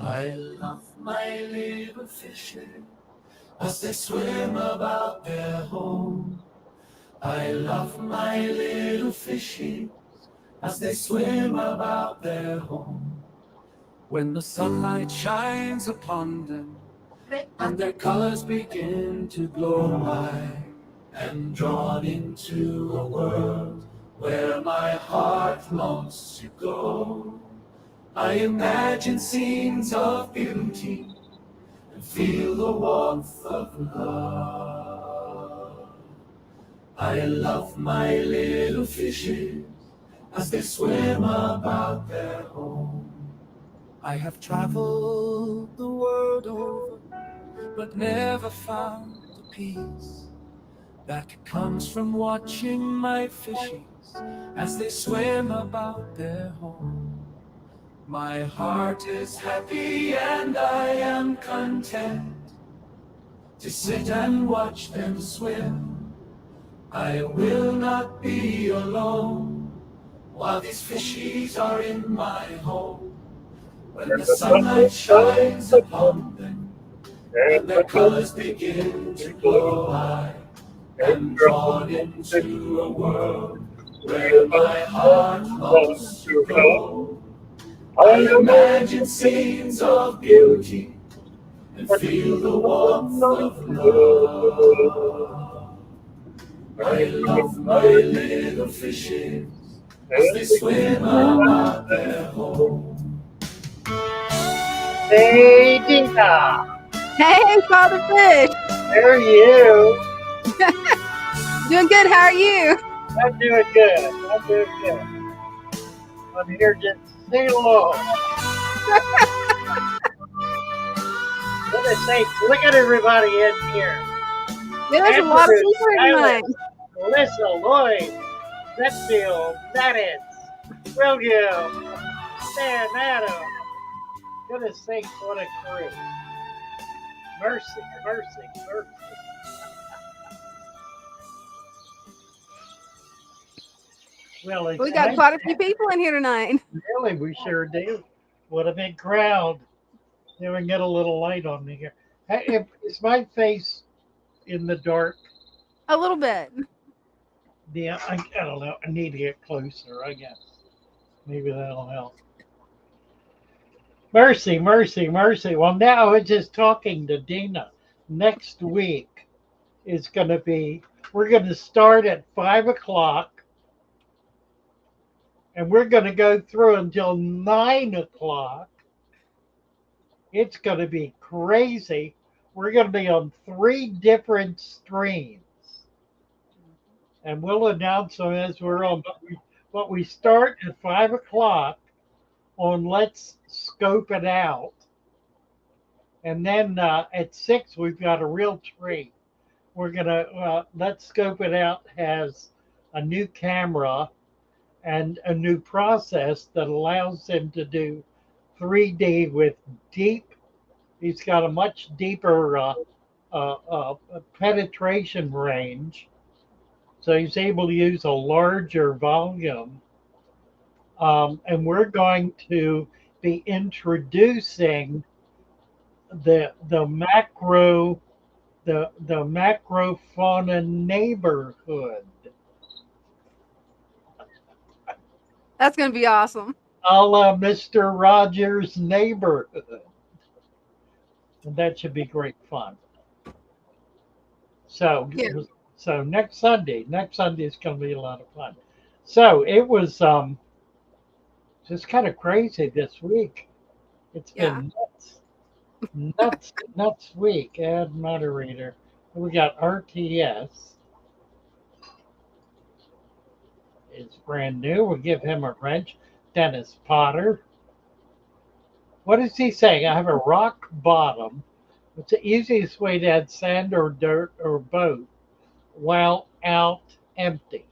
I love my little fishes as they swim about their home. I love my little fishes as they swim about their home. When the sunlight shines upon them and their colors begin to glow, I am drawn into a world where my heart longs to go. I imagine scenes of beauty and feel the warmth of love. I love my little fishes as they swim about their home. I have traveled the world over, but never found the peace that comes from watching my fishes as they swim about their home. My heart is happy and I am content to sit and watch them swim. I will not be alone while these fishies are in my home. When the sunlight shines upon them and their colors begin to glow, I am drawn into a world where my heart longs to go. I imagine scenes of beauty and feel the warmth of love. I love my little fishes as they swim about their home. Hey, Dina. Hey, Father Fish. How are you? Doing good. How are you? I'm doing good. I'm doing good. I'm here just to say hello. Goodness sakes, look at everybody in here. Yeah, there's a lot of people here tonight. Melissa, Lloyd, Redfield, Naditz, William, Stan, Adam. Goodness sakes, what a crew. Mercy, mercy, mercy. Well, We got quite a few people in here tonight. Really, we sure do. What a big crowd. Then we get a little light on me here. Hey, is my face in the dark? A little bit. Yeah, I don't know. I need to get closer, I guess. Maybe that'll help. Mercy, mercy, mercy. Well, now I was just talking to Dina. Next week is going to be, we're going to start at 5 o'clock and we're going to go through until 9 o'clock. It's going to be crazy. We're going to be on 3 different streams. And we'll announce them as we're on. But we start at 5 o'clock on Let's Scope It Out. And then at 6, we've got a real treat. We're going to, Let's Scope It Out has a new camera and a new process that allows him to do 3D with deep. He's got a much deeper penetration range. So he's able to use a larger volume. And we're going to be introducing the macrofauna neighborhood. That's going to be awesome. A la Mr. Rogers' Neighborhood. And that should be great fun. So, Yeah. So next Sunday is going to be a lot of fun. So it was just kind of crazy this week. It's been nuts week. Add moderator. We got RTS. It's brand new. We'll give him a wrench. Dennis Potter. What is he saying? I have a rock bottom. It's the easiest way to add sand or dirt or boat while out empty.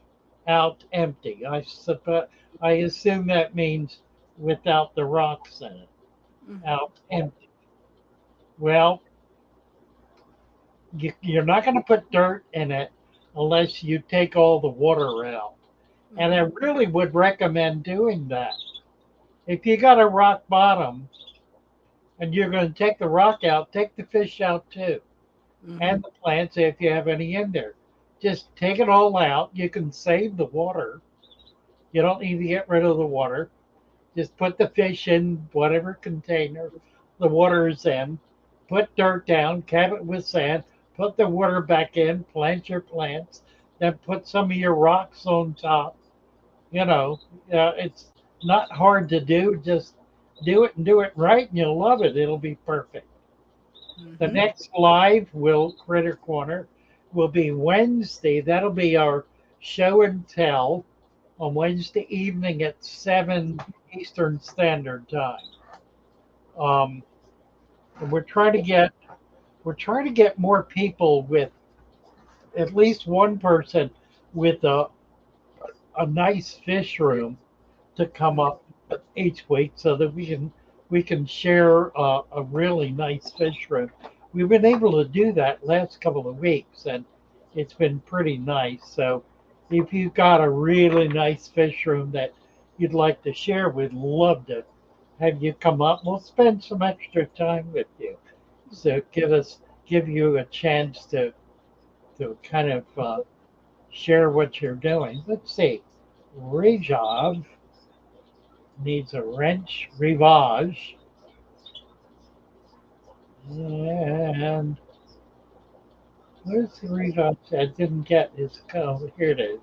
Out empty. I assume that means without the rocks in it. Mm-hmm. Out empty. Well, you're not going to put dirt in it unless you take all the water out. And I really would recommend doing that. If you got a rock bottom and you're going to take the rock out, take the fish out too, Mm-hmm. and the plants if you have any in there. Just take it all out. You can save the water. You don't need to get rid of the water. Just put the fish in whatever container the water is in. Put dirt down, cap it with sand, put the water back in, plant your plants, then put some of your rocks on top. You know, it's not hard to do. Just do it and do it right, and you'll love it. It'll be perfect. The Mm-hmm. next live will Critter Corner will be Wednesday. That'll be our show and tell on Wednesday evening at 7 Eastern Standard Time. Um, and we're trying to get more people with at least one person with a nice fish room to come up each week so that we can share a really nice fish room. We've been able to do that last couple of weeks, and it's been pretty nice. So, if you've got a really nice fish room that you'd like to share, we'd love to have you come up. We'll spend some extra time with you. So give you a chance to kind of share what you're doing. Let's see. Rejav needs a wrench rivage. And where's the rivage? I didn't get his code. Here it is.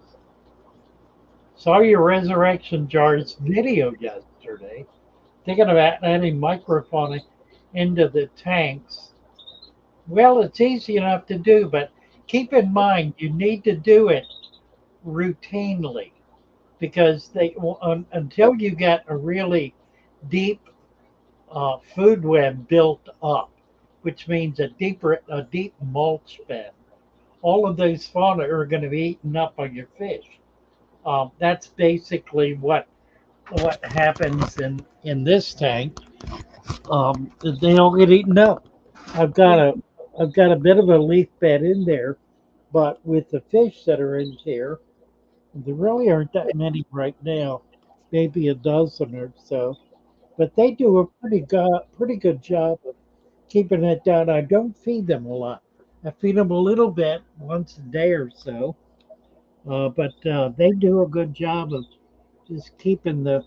Saw your resurrection jars video yesterday. Thinking about adding microphone into the tanks. Well, it's easy enough to do, but keep in mind you need to do it routinely because until you get a really deep food web built up, which means a deep mulch bed. All of those fauna are going to be eaten up by your fish. That's basically what happens in this tank. They all get eaten up. I've got Yeah. a I've got a bit of a leaf bed in there, but with the fish that are in here, there really aren't that many right now. Maybe a dozen or so. But they do a pretty good job of keeping it down. I don't feed them a lot. I feed them a little bit once a day or so, but they do a good job of just keeping the.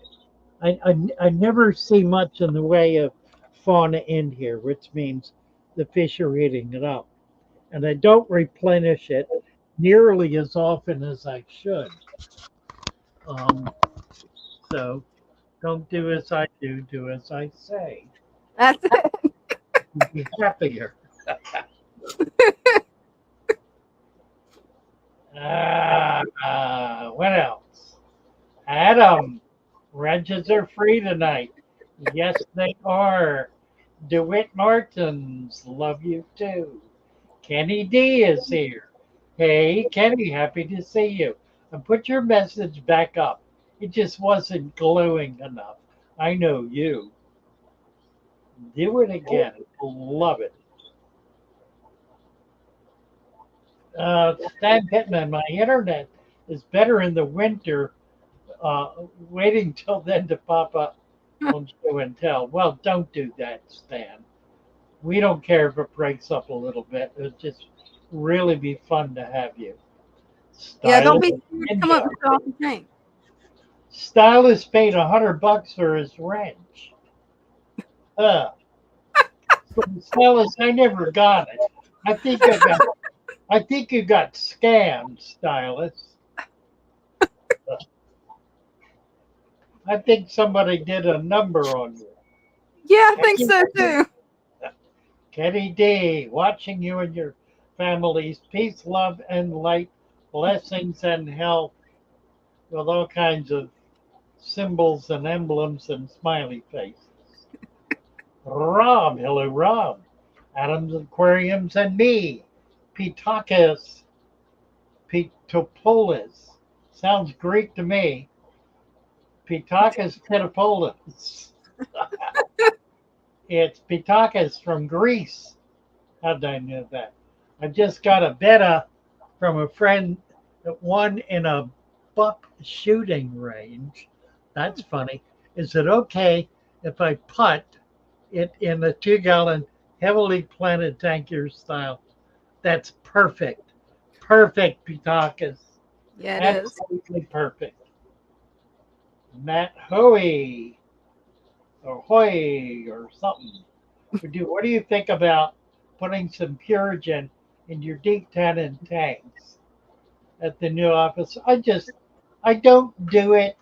I never see much in the way of fauna in here, which means the fish are eating it up, and I don't replenish it nearly as often as I should. Um, so don't do as I do, do as I say. That's it. You'll be happier. What else? Adam, wrenches are free tonight. Yes, they are. DeWitt Martins, love you too. Kenny D is here. Hey, Kenny, happy to see you. And put your message back up. It just wasn't glowing enough. I know you. Do it again. Love it. Stan Pittman, my internet is better in the winter. Waiting till then to pop up on show and tell. Well, don't do that, Stan. We don't care if it breaks up a little bit. It'll just really be fun to have you. Yeah, don't Stylist be scared to come up Ninja. and show off the tank. Stylist paid $100 for his wrench. Uh, Stylist, I never got it. I think I got. I think you got scammed, Stylist. I think somebody did a number on you. Yeah, I think so too. Kenny D, watching you and your families. Peace, love, and light, blessings, and health with all kinds of symbols and emblems and smiley faces. Rob, hello, Rob. Adams Aquariums and me. Pitakis, Pitopoulos. Sounds Greek to me. Pitakis Pitopoulos. It's Pitakis from Greece. How did I know that? I just got a betta from a friend that won in a buck shooting range. That's funny. Is it okay if I putt it in a 2-gallon heavily planted tank your style. That's perfect. Perfect pitakas. Yeah, it is. Absolutely perfect. Matt Hoey or Hoy or something. What do you think about putting some Purigen in your deep tannin tanks at the new office? I don't do it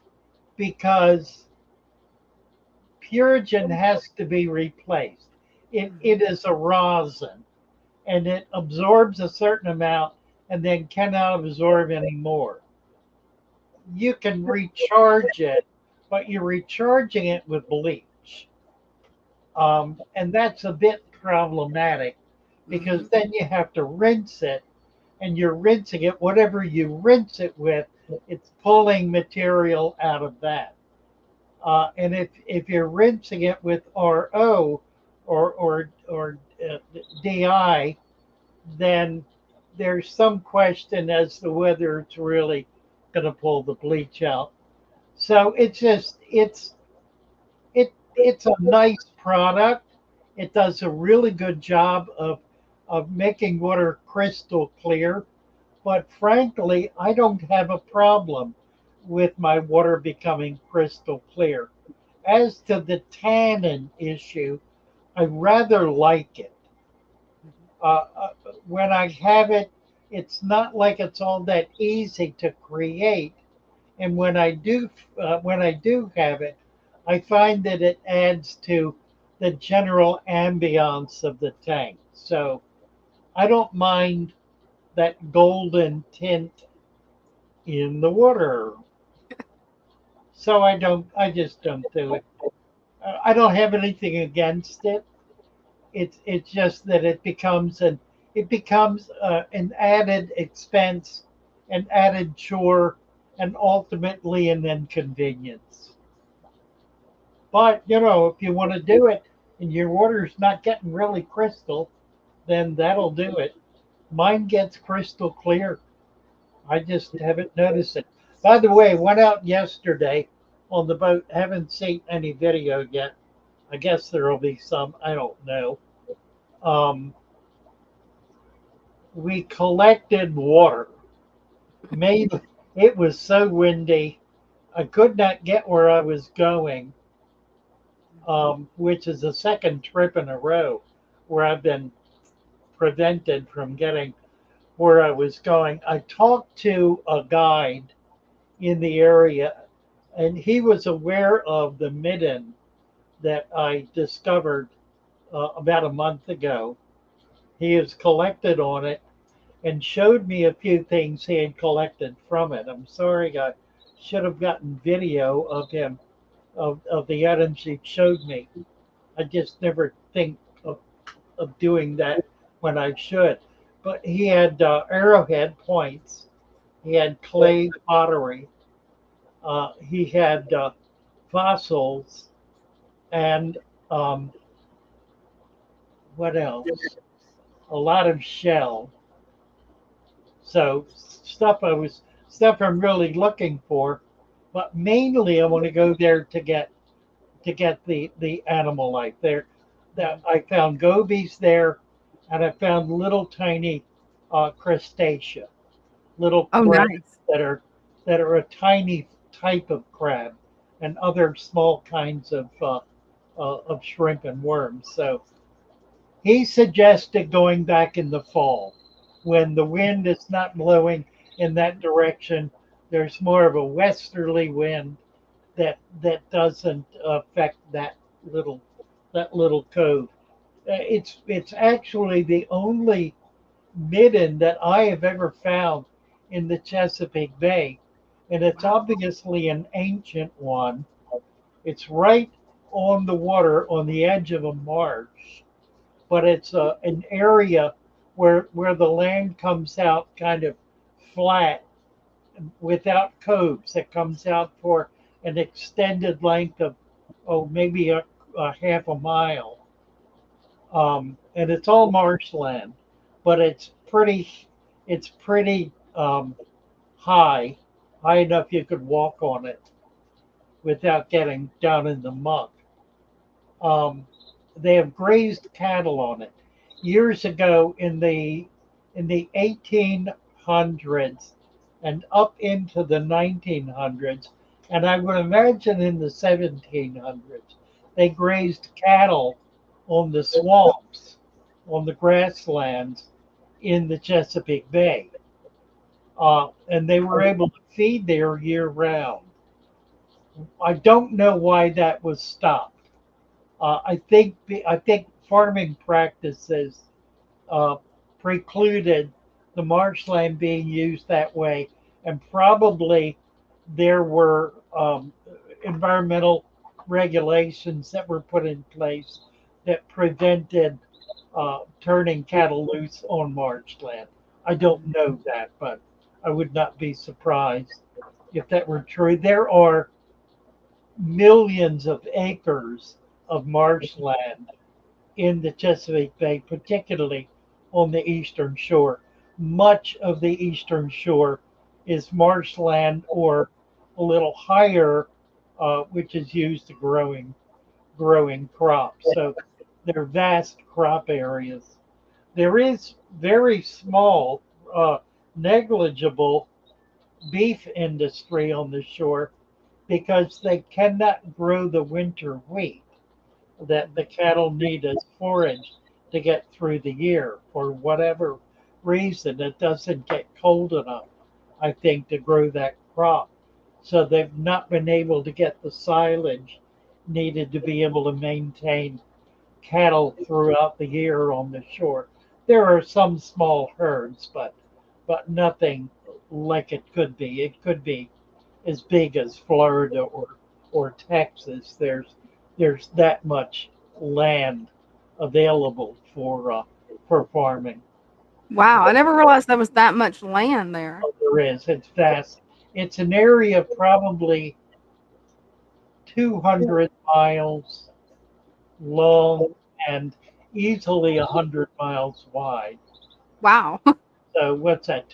because Purigen has to be replaced. It is a rosin and it absorbs a certain amount and then cannot absorb any more. You can recharge it, but you're recharging it with bleach. And that's a bit problematic because Mhm. then you have to rinse it and you're rinsing it, whatever you rinse it with, it's pulling material out of that. And if you're rinsing it with RO or DI, then there's some question as to whether it's really going to pull the bleach out. So it's a nice product. It does a really good job of making water crystal clear. But frankly, I don't have a problem with my water becoming crystal clear. As to the tannin issue, I rather like it. When I have it, it's not like it's all that easy to create. And when I do have it, I find that it adds to the general ambiance of the tank. So I don't mind that golden tint in the water. So I just don't do it. I don't have anything against it. It's just that it becomes an added expense, an added chore, and ultimately an inconvenience. But if you want to do it and your water's not getting really crystal, then that'll do it. Mine gets crystal clear. I just haven't noticed it. By the way, went out yesterday on the boat. Haven't seen any video yet. I guess there'll be some. I don't know. Um, we collected water. Made it was so windy. I could not get where I was going, which is the second trip in a row where I've been prevented from getting where I was going. I talked to a guide in the area, and he was aware of the midden that I discovered about a month ago. He has collected on it and showed me a few things he had collected from it. I'm sorry, I should have gotten video of him, of the items he showed me. I just never think of doing that when I should. But he had arrowhead points, he had clay pottery, he had fossils, and um, what else? A lot of shell. So stuff I'm really looking for, but mainly I want to go there to get the animal life there. That I found gobies there, and I found little tiny crustacea, little Oh, crabs nice. that are a tiny type of crab, and other small kinds of shrimp and worms. So he suggested going back in the fall when the wind is not blowing in that direction. There's more of a westerly wind that doesn't affect little that little cove. It's actually the only midden that I have ever found in the Chesapeake Bay, and it's Wow. obviously an ancient one. It's right on the water on the edge of a marsh, but it's an area where the land comes out kind of flat without coves. It comes out for an extended length of maybe a half a mile, and it's all marshland, but it's pretty high enough you could walk on it without getting down in the muck. Um, they have grazed cattle on it. Years ago in the 1800s and up into the 1900s, and I would imagine in the 1700s, they grazed cattle on the swamps, on the grasslands in the Chesapeake Bay. And they were able to feed there year round. I don't know why that was stopped. I think farming practices uh, precluded the marshland being used that way, and probably there were environmental regulations that were put in place that prevented turning cattle loose on marshland. I don't know that, but I would not be surprised if that were true. There are millions of acres of marshland in the Chesapeake Bay, particularly on the eastern shore. Much of the eastern shore is marshland or a little higher, which is used to growing crops. So they're vast crop areas. There is very small, negligible beef industry on the shore because they cannot grow the winter wheat that the cattle need as forage to get through the year. For whatever reason, it doesn't get cold enough, I think, to grow that crop. So they've not been able to get the silage needed to be able to maintain cattle throughout the year on the shore. There are some small herds, but nothing like it could be. It could be as big as Florida or Texas. There's that much land available for farming. Wow, I never realized there was that much land there. There is. It's vast. It's an area probably 200 miles long and easily 100 miles wide. Wow. So what's that?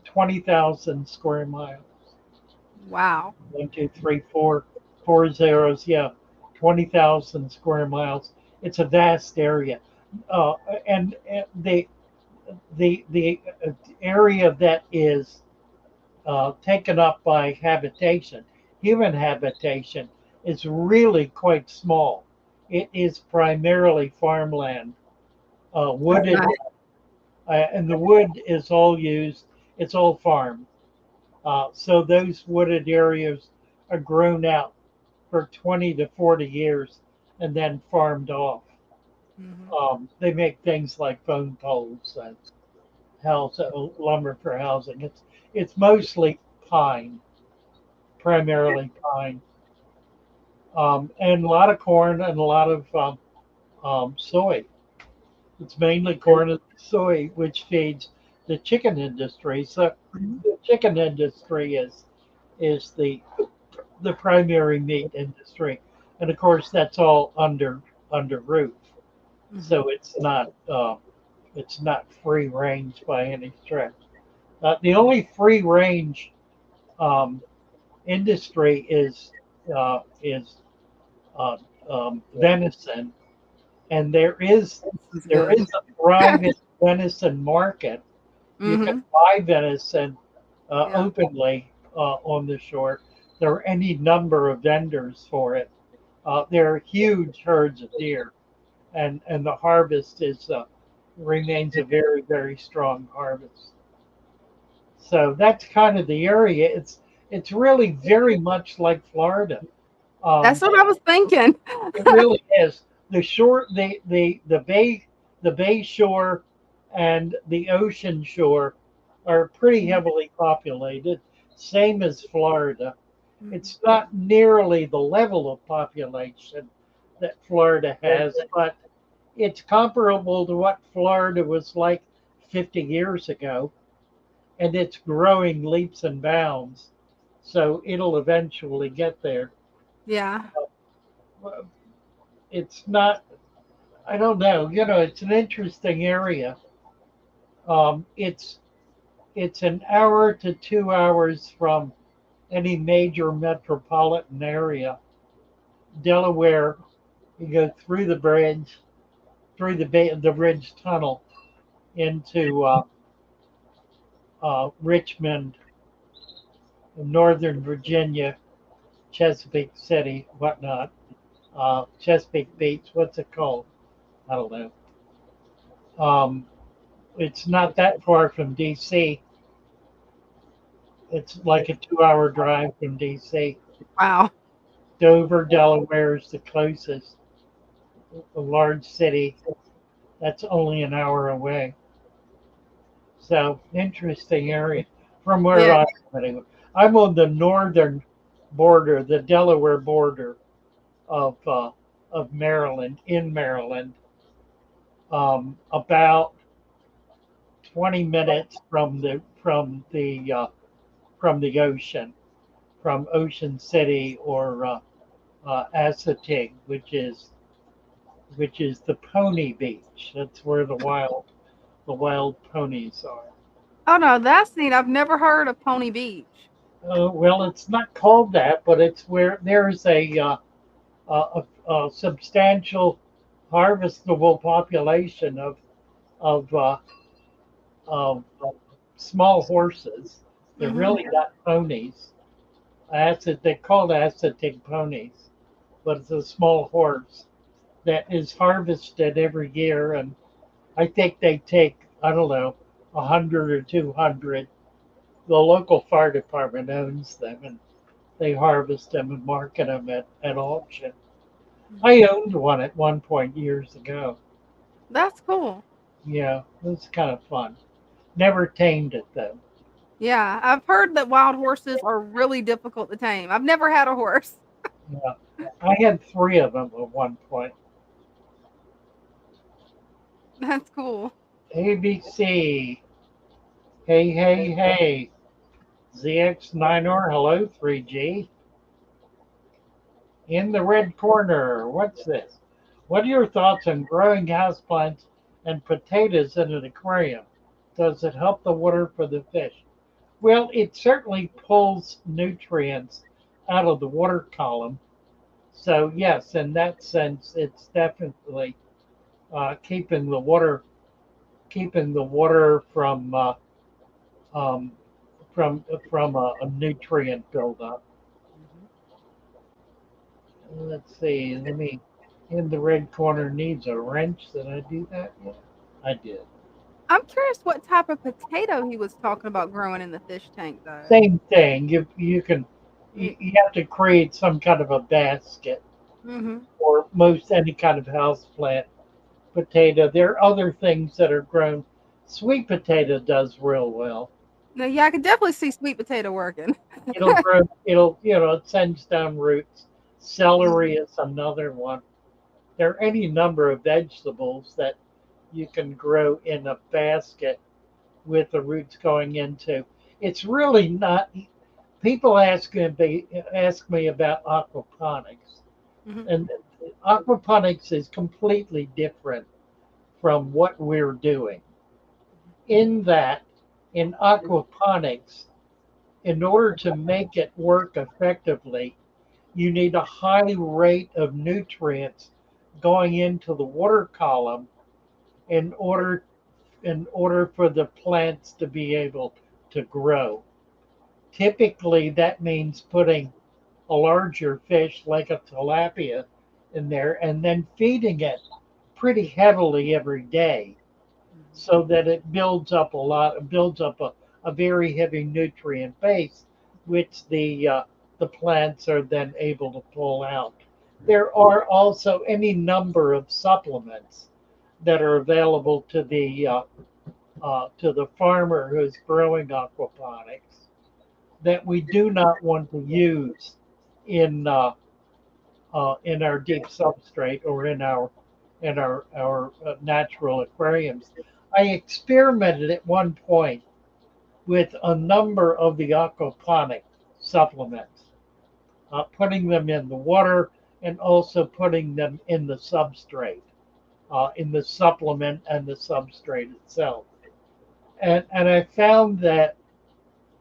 20,000 square miles. Wow. One, two, three, four zeros. Yeah, 20,000 square miles. It's a vast area, uh, and the area that is taken up by habitation, human habitation, is really quite small. It is primarily farmland, wooded, Right. and the wood is all used. It's all farmed. So those wooded areas are grown out for 20 to 40 years and then farmed off. Mhm. They make things like phone poles and house lumber for housing. It's mostly pine, primarily pine, and a lot of corn and a lot of soy. It's mainly corn and soy, which feeds the chicken industry. So the chicken industry is the primary meat industry, and of course that's all under roof. Mhm. So it's not free range by any stretch. The only free range um, industry is uh, venison, and This is there good. is a private venison market. You can Mhm. buy venison Yeah. openly on the shore. There are any number of vendors for it. There are huge herds of deer, and the harvest is remains a very strong harvest. So that's kind of the area. It's really very much like Florida. That's Um, what I was thinking. it really is. The shore, the bay shore, and the ocean shore are pretty heavily populated. Same as Florida. Mhm. It's not nearly the level of population that Florida has, but it's comparable to what Florida was like 50 years ago, and it's growing leaps and bounds. So it'll eventually get there. Yeah. Well, it's not, I don't know, it's an interesting area. It's an hour to 2 hours from any major metropolitan area. Delaware You go through the bridge, through the bridge tunnel into Richmond, Northern Virginia, Chesapeake City, whatnot, Chesapeake Beach. What's it called? I don't know. Um, it's not that far from D.C. It's like a 2-hour drive from D.C. Wow. Dover, Delaware is the closest, a large city that's only an hour away. So interesting area from where Yeah. I'm living. I'm on the northern border, the Delaware border of Maryland, in Maryland, about 20 minutes from the ocean, from Ocean City or Assateague, which is the Pony Beach. That's where the wild ponies are. Oh no, that's neat. I've never heard of Pony Beach. Well, it's not called that, but it's where there's a substantial harvestable population of, of small horses. They're Hmm. really not ponies. They're called Assateague ponies, but it's a small horse that is harvested every year, and I think they take, I don't know, 100 or 200. The local fire department owns them, and they harvest them and market them at auction. I owned one at one point years ago. That's cool. Yeah, it was kind of fun. Never tamed it though. Yeah, I've heard that wild horses are really difficult to tame. I've never had a horse. Yeah, I had three of them at one point. That's cool. ABC, hey, hey, hey. ZX9R, hello, 3G. In the red corner, what's this? What are your thoughts on growing houseplants and potatoes in an aquarium? Does it help the water for the fish? Well, it certainly pulls nutrients out of the water column. So yes, in that sense, it's definitely keeping the water um, from a nutrient buildup. Mhm. Let's see. Let me. In the red corner needs a wrench. Did I do that? Yeah, I did. I'm curious what type of potato he was talking about growing in the fish tank, though. Same thing. You have to create some kind of a basket Mm-hmm. for most any kind of house plant. Potato. There are other things that are grown. Sweet potato does real well. Now, yeah, I could definitely see sweet potato working. It'll grow. It sends down roots. Celery Mhm. is another one. There are any number of vegetables that you can grow in a basket with the roots going into. It's really not. People ask me about aquaponics, Mhm. and aquaponics is completely different from what we're doing. In that, in aquaponics, in order to make it work effectively, you need a high rate of nutrients going into the water column in order for the plants to be able to grow. Typically, that means putting a larger fish like a tilapia in there and then feeding it pretty heavily every day Mhm. so that it builds up a very heavy nutrient base, which the plants are then able to pull out. There are also any number of supplements that are available to the farmer who's growing aquaponics that we do not want to use in in our deep substrate or in our natural aquariums. I experimented at one point with a number of the aquaponic supplements, putting them in the water and also putting them in the substrate, in the supplement and the substrate itself. And I found that,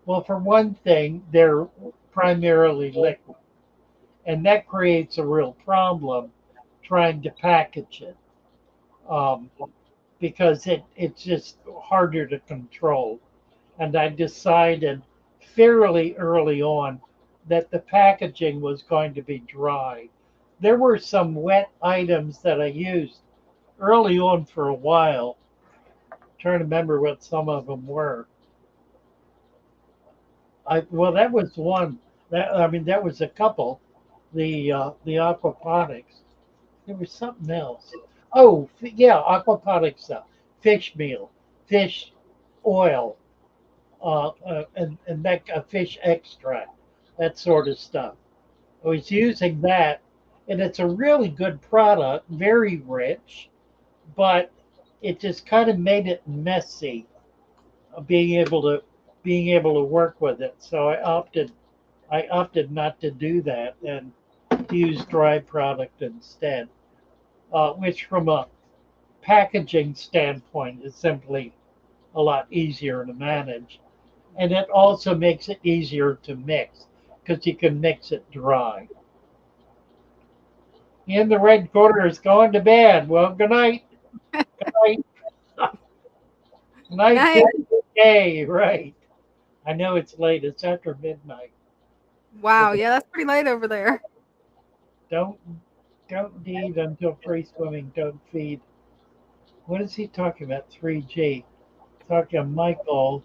well, for one thing, they're primarily liquid, and that creates a real problem trying to package it, um, because it's just harder to control. And I decided fairly early on that the packaging was going to be dry. There were some wet items that I used early on for a while. I'm trying to remember what some of them were. Well, that was one. That was a couple. The aquaponics. There was something else. Oh, yeah, aquaponics stuff. Fish meal, fish oil, and make a fish extract, that sort of stuff. I was using that, and it's a really good product, very rich, but it just kind of made it messy, being able to work with it. So I opted not to do that and use dry product instead, which from a packaging standpoint is simply a lot easier to manage. And it also makes it easier to mix because you can mix it dry. In the red corner is going to bed. Well, good night. Good night. Good Good night, night. Kitty. Okay, right. I know it's late. It's after midnight. Wow, But yeah, that's pretty late over there. don't don't eat until free swimming. Don't feed. What is he talking about? 3G. Talking to Michael.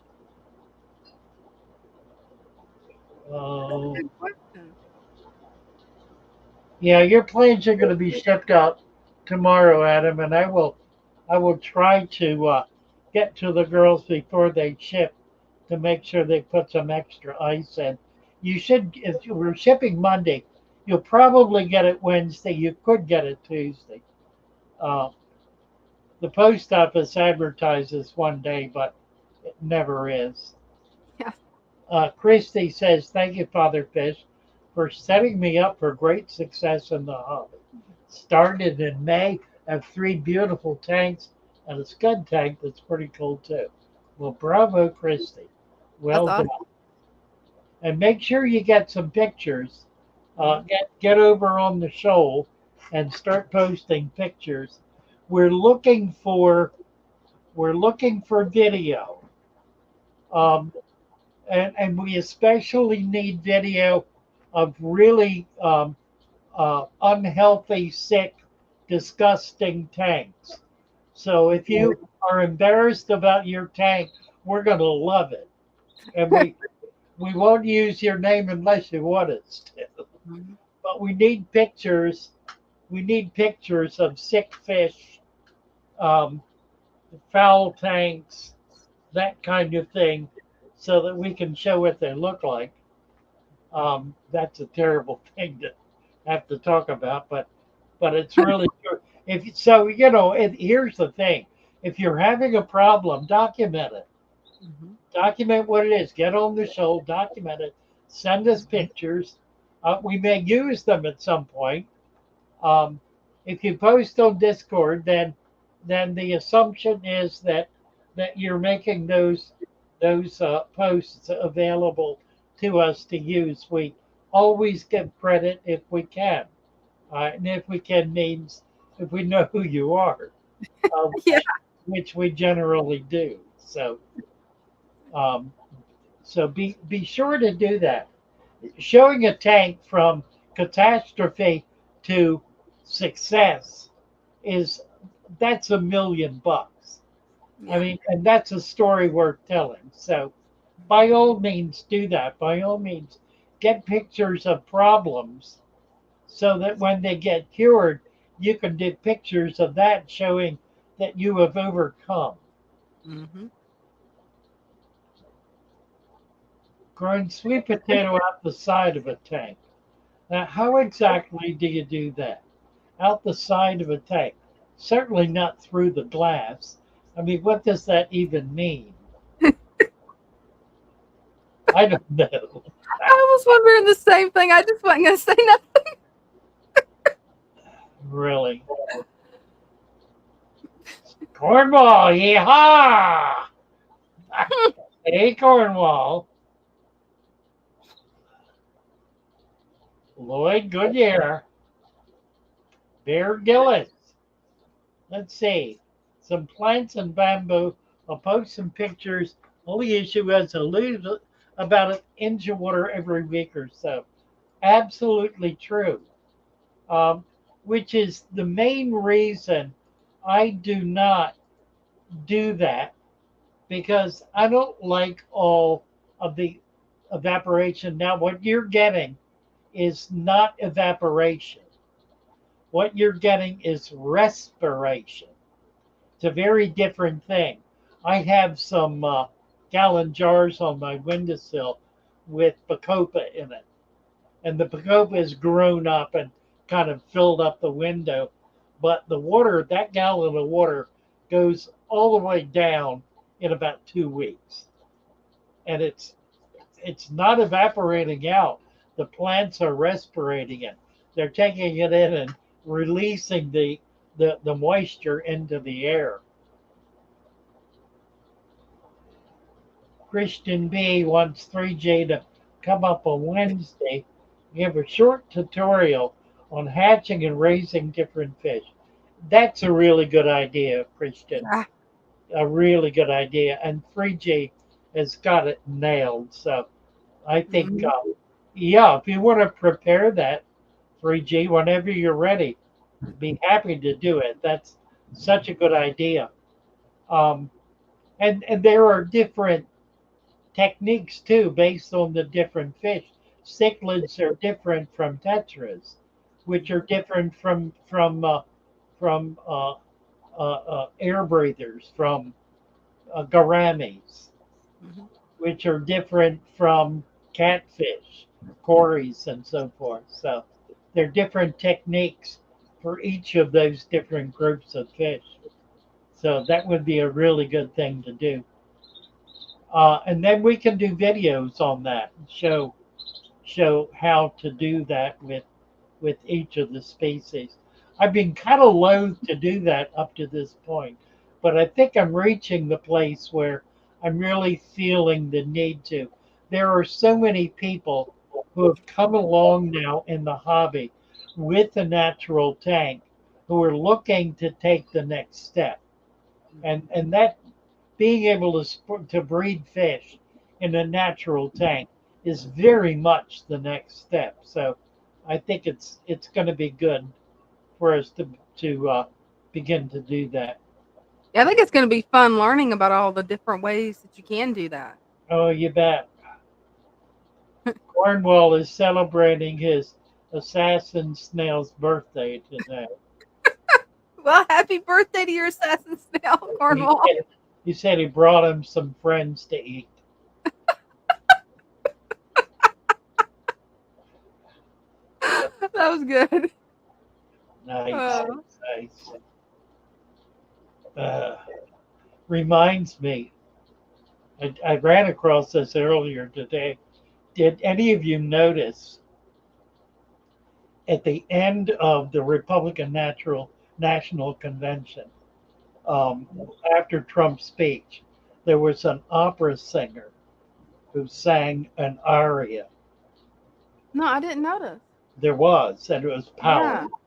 That's a Uh, good question. yeah, your planes are going to be shipped out tomorrow, Adam, and I will try to get to the girls before they ship to make sure they put some extra ice in. You should, if you were shipping Monday, you'll probably get it Wednesday. You could get it Tuesday. Uh, the post office advertises one day, but it never is. Yeah. Christy says, "Thank you, Father Fish, for setting me up for great success in the hobby. Started in May, have three beautiful tanks and a scud tank that's pretty cool too." Well, bravo, Christy. That's Well done. awesome. And make sure you get some pictures. Mhm. Get over on the shoal and start posting pictures. We're looking for we're looking for video. Um, and we especially need video of really unhealthy, sick, disgusting tanks. So if Mhm. you are embarrassed about your tank, we're going to love it, and we won't use your name unless you want us to. Mhm. But we need pictures. We need pictures of sick fish, um, foul tanks, that kind of thing, so that we can show what they look like. That's a terrible thing to have to talk about, but it's really true. If so, here's the thing: if you're having a problem, document it. Mhm. Document what it is. Get on the show, document it. Send us pictures. We may use them at some point. Um, if you post on Discord, then the assumption is that you're making those posts available to us to use. We always give credit if we can, and if we can means if we know who you are, uh, Yeah. which we generally do. Um, so be sure to do that. Showing a tank from catastrophe to success is that's $1 million. I Yeah. mean, and that's a story worth telling. So by all means do that. By all means get pictures of problems so that when they get cured, you can do pictures of that showing that you have overcome. Mhm. Growing sweet potato out the side of a tank. Now, how exactly do you do that? Out the side of a tank? Certainly not through the glass. I mean, what does that even mean? I don't know. I was wondering the same thing. I just wasn't gonna say nothing. Really. Cornwall, yeehaw! Hey, Cornwall. Lloyd Goodyear. Bear Gillis. Let's see. Some plants and bamboo. I'll post some pictures. Only issue is a little about an inch of water every week or so. Absolutely true. Um, which is the main reason I do not do that because I don't like all of the evaporation. Now, what you're getting is not evaporation. What you're getting is respiration. It's a very different thing. I have some gallon jars on my windowsill with bacopa in it, and the bacopa has grown up and kind of filled up the window. But the water, that gallon of water, goes all the way down in about 2 weeks, and it's not evaporating out. The plants are respirating it. They're taking it in and releasing the moisture into the air. Christian B wants 3J to come up on Wednesday, give a short tutorial on hatching and raising different fish. That's a really good idea, Christian. Yeah. A really good idea. And 3J has got it nailed. So I think, Mhm. yeah, if you want to prepare that, 3G, whenever you're ready, be happy to do it. That's such a good idea. Um, and there are different techniques too, based on the different fish. Cichlids are different from tetras, which are different from air breathers, from gouramis, Mhm. which are different from catfish, cories, and so forth. So there are different techniques for each of those different groups of fish. So that would be a really good thing to do. And then we can do videos on that and show how to do that with each of the species. I've been kind of loath to do that up to this point, but I think I'm reaching the place where I'm really feeling the need to. There are so many people who have come along now in the hobby with the natural tank who are looking to take the next step. And that being able to breed fish in a natural tank is very much the next step. So I think it's going to be good for us to begin to do that. Yeah, I think it's gonna be fun learning about all the different ways that you can do that. Oh, you bet. Cornwall is celebrating his assassin snail's birthday today. Well, happy birthday to your assassin snail, He Cornwall. said, he said he brought him some friends to eat. That was good. Nice, Uh, nice. Uh, Reminds me, I ran across this earlier today. Did any of you notice at the end of the Republican National Convention, um, after Trump's speech, there was an opera singer who sang an aria. no, I didn't notice. There was, and it was Yeah. powerful.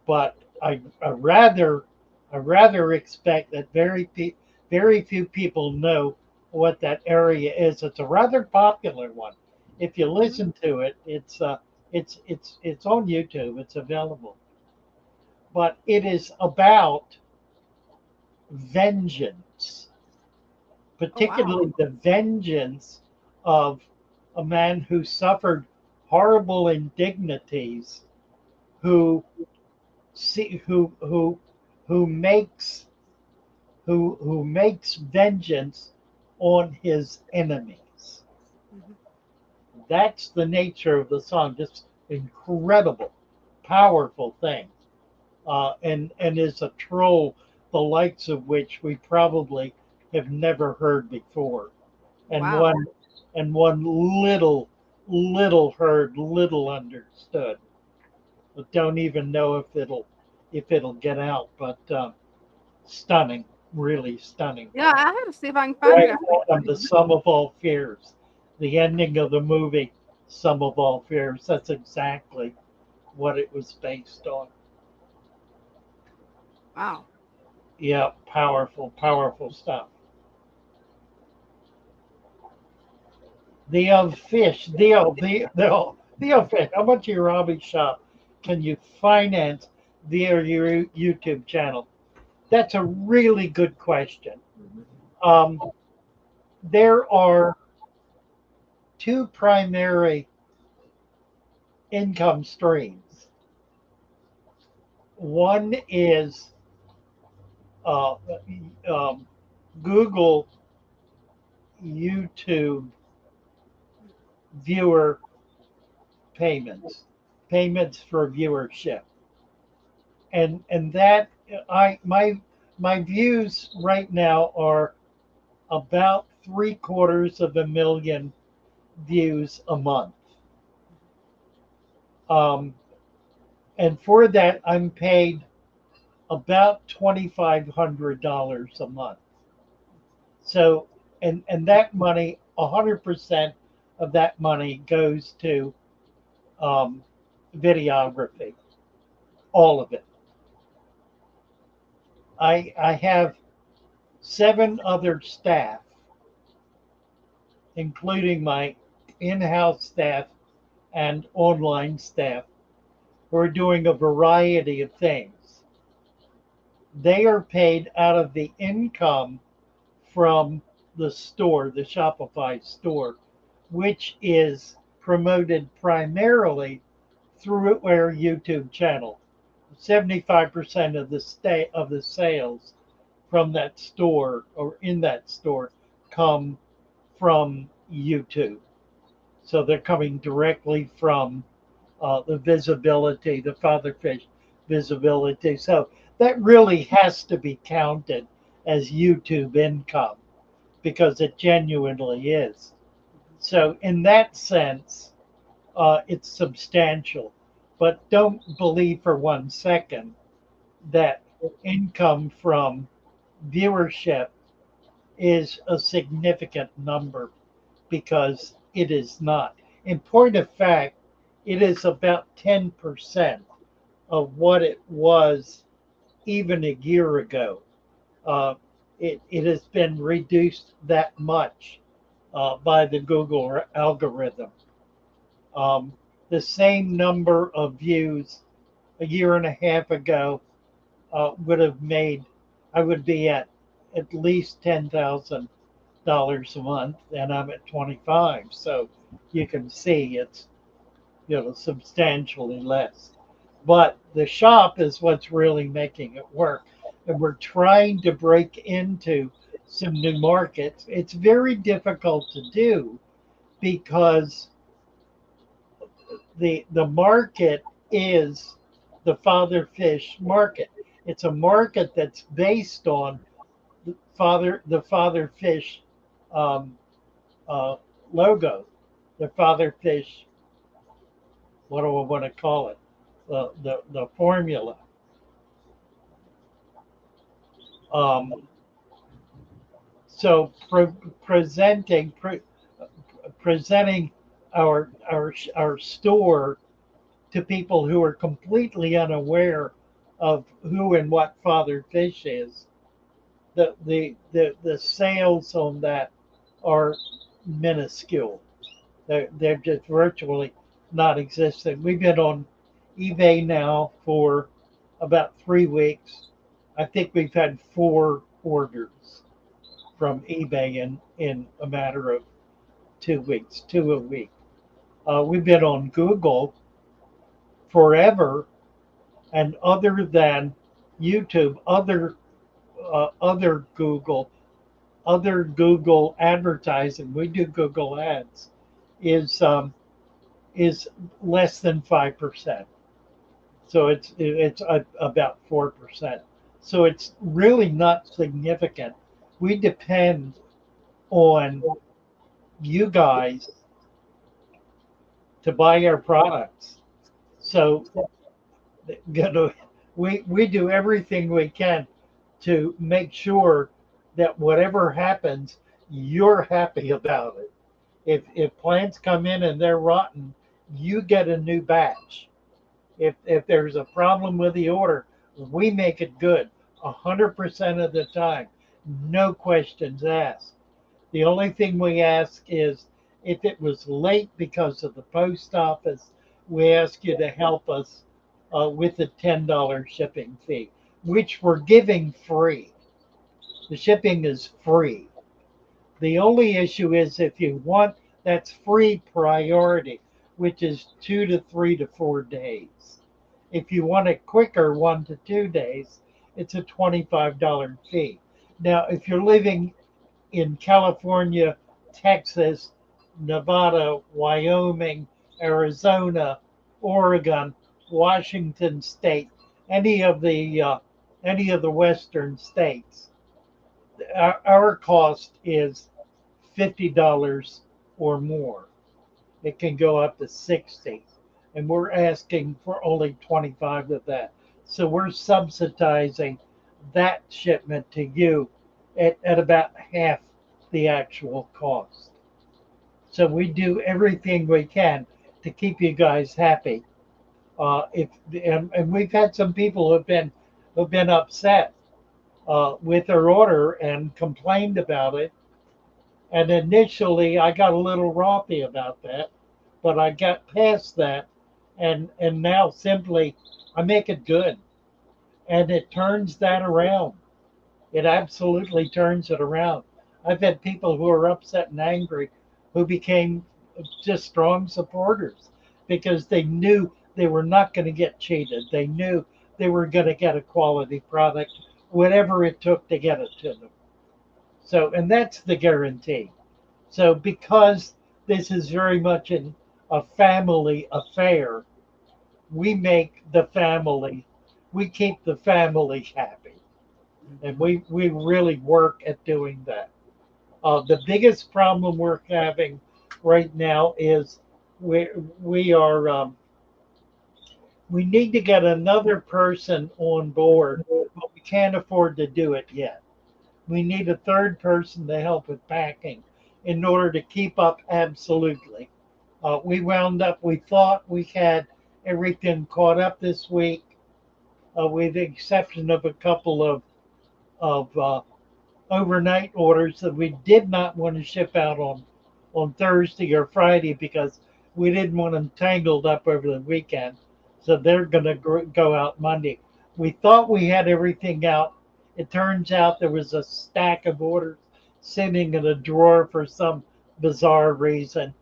But I rather expect that very few people know what that area is. It's a rather popular one. If you Mhm. listen to it, it's on YouTube. It's available. But it is about vengeance, Oh, wow. particularly the vengeance of a man who suffered horrible indignities, who see who makes who makes vengeance on his enemies. Mhm. That's the nature of the song. Just incredible, powerful thing, and is a troll the likes of which we probably have never heard before, and Wow. one little heard, little understood. But don't even know if it'll get out. But stunning, really stunning. Yeah, I have to see if I can find it Right after on the you. Sum of All Fears, the ending of the movie Sum of All Fears. That's exactly what it was based on. Wow. Yeah, powerful, powerful stuff. The fish, the fish. How much of your hobby shop can you finance via your YouTube channel? That's a really good question. Um, there are two primary income streams. One is uh, um, Google YouTube viewer payments, payments for viewership, and that I my views right now are about 750,000 views a month. Um, and for that, I'm paid about $2,500 a month. So, and that money, 100% of that money goes to um, videography, all of it. I have 7 other staff, including my in-house staff and online staff, who are doing a variety of things. They are paid out of the income from the store, the Shopify store, which is promoted primarily through our YouTube channel. 75% of the sales from that store or in that store come from YouTube. So they're coming directly from the visibility, the fatherfish visibility. So that really has to be counted as YouTube income because it genuinely is. So in that sense, it's substantial. But don't believe for 1 second that income from viewership is a significant number because it is not. In point of fact, it is about 10% of what it was even a year ago. Uh, it has been reduced that much by the Google algorithm. Um, the same number of views a year and a half ago would have made, I would be at least $10,000 a month, and I'm at 25. So you can see it's substantially less. But the shop is what's really making it work, and we're trying to break into some new markets. It's very difficult to do because the market is the father fish market. It's a market that's based on the father fish um, uh, logo, the father fish. What do I want to call it? The formula. Um, so presenting our store to people who are completely unaware of who and what Father Fish is, the sales on that are minuscule. They're just virtually not existent. We've been on eBay now for about 3 weeks. I think we've had 4 orders from eBay in a matter of 2 weeks, 2 a week. We've been on Google forever, and other than YouTube, other Google advertising, we do Google ads, is is less than 5%. So it's about 4%. So it's really not significant. We depend on you guys to buy our products. So you know, we do everything we can to make sure that whatever happens, you're happy about it. If plants come in and they're rotten, you get a new batch. If there's a problem with the order, we make it good. 100% of the time. No questions asked. The only thing we ask is if it was late because of the post office, we ask you to help us with the $10 shipping fee, which we're giving free. The shipping is free. The only issue is if you want, that's free priority, which is 2 to 3 to 4 days. If you want it quicker, 1 to 2 days, it's a $25 fee. Now, if you're living in California, Texas, Nevada, Wyoming, Arizona, Oregon, Washington State, any of the uh, any of the western states, our cost is $50 or more. It can go up to 60, and we're asking for only 25 of that. So we're subsidizing that shipment to you at about half the actual cost. So we do everything we can to keep you guys happy. If and we've had some people who've been upset with their order and complained about it. And initially, I got a little roppy about that, but I got past that, and now simply I make it good, and it turns that around. It absolutely turns it around. I've had people who are upset and angry who became just strong supporters because they knew they were not going to get cheated. They knew they were going to get a quality product, whatever it took to get it to them. So, and that's the guarantee. So, because this is very much a family affair, we make the family, we keep the family happy. And we really work at doing that. The biggest problem we're having right now is we, we are, we need to get another person on board, but we can't afford to do it yet. We need a third person to help with packing in order to keep up absolutely. We thought we had everything caught up this week, with the exception of a couple of overnight orders that we did not want to ship out on Thursday or Friday because we didn't want them tangled up over the weekend. So they're going to go out Monday. We thought we had everything out. It turns out there was a stack of orders sitting in a drawer for some bizarre reason.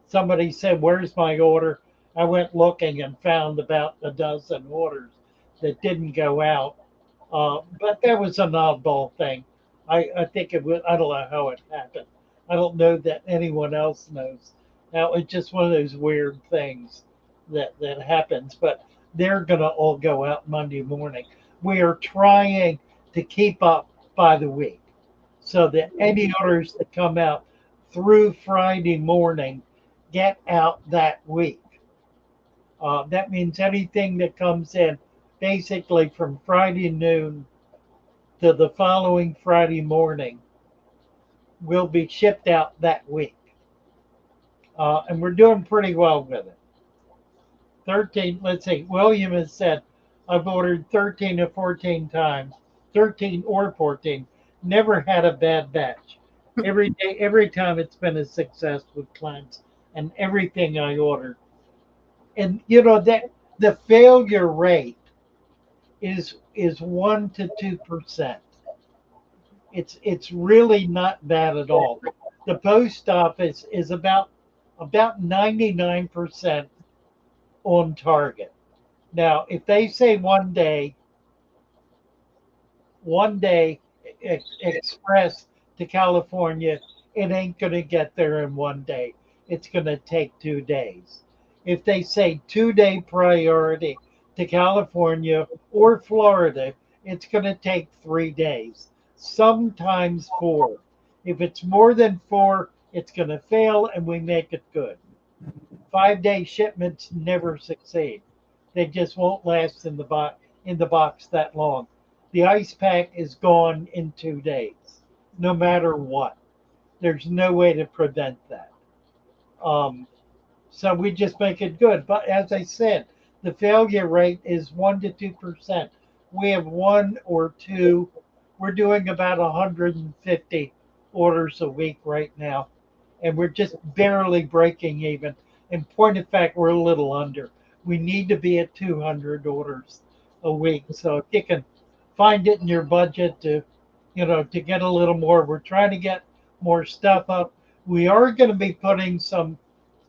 Somebody said, "Where's my order?" I went looking and found about a dozen orders that didn't go out. But that was an oddball thing. I think it was, I don't know how it happened. I don't know that anyone else knows. Now, it's just one of those weird things that happens, but they're going to all go out Monday morning. We are trying to keep up by the week so that any orders that come out through Friday morning get out that week. That means anything that comes in basically from Friday noon to the following Friday morning will be shipped out that week. And we're doing pretty well with it. 13, let's see, William has said, I've ordered 13 or 14 times, 13 or 14, never had a bad batch. Every day, every time it's been a success with clients and everything I ordered. And that the failure rate is 1 to 2%. It's really not bad at all. The post office is about 99% on target. Now, if they say one day express to California, it ain't going to get there in one day. It's going to take 2 days. If they say 2 day priority to California or Florida, it's going to take 3 days, sometimes four. If it's more than four, it's going to fail and we make it good. 5 day shipments never succeed. They just won't last in the box that long. The ice pack is gone in 2 days, no matter what. There's no way to prevent that. Um, so we just make it good. But as I said, the failure rate is 1 to 2%. we have one or two. We're doing about 150 orders a week right now, and we're just barely breaking even. In point of fact, we're a little under. We need to be at 200 orders a week. So if you can find it in your budget to, to get a little more, we're trying to get more stuff up. We are going to be putting some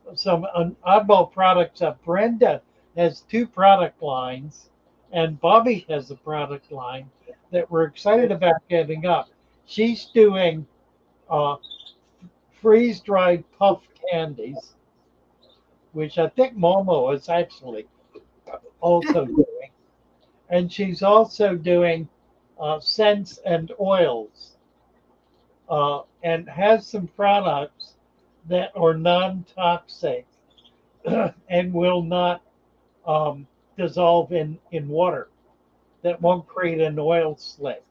oddball products up. Brenda has two product lines, and Bobby has a product line that we're excited about getting up. She's doing uh, freeze dried puff candies, which I think Momo is actually also doing. And she's also doing scents and oils, and has some products that are non toxic and will not dissolve in water, that won't create an oil slick,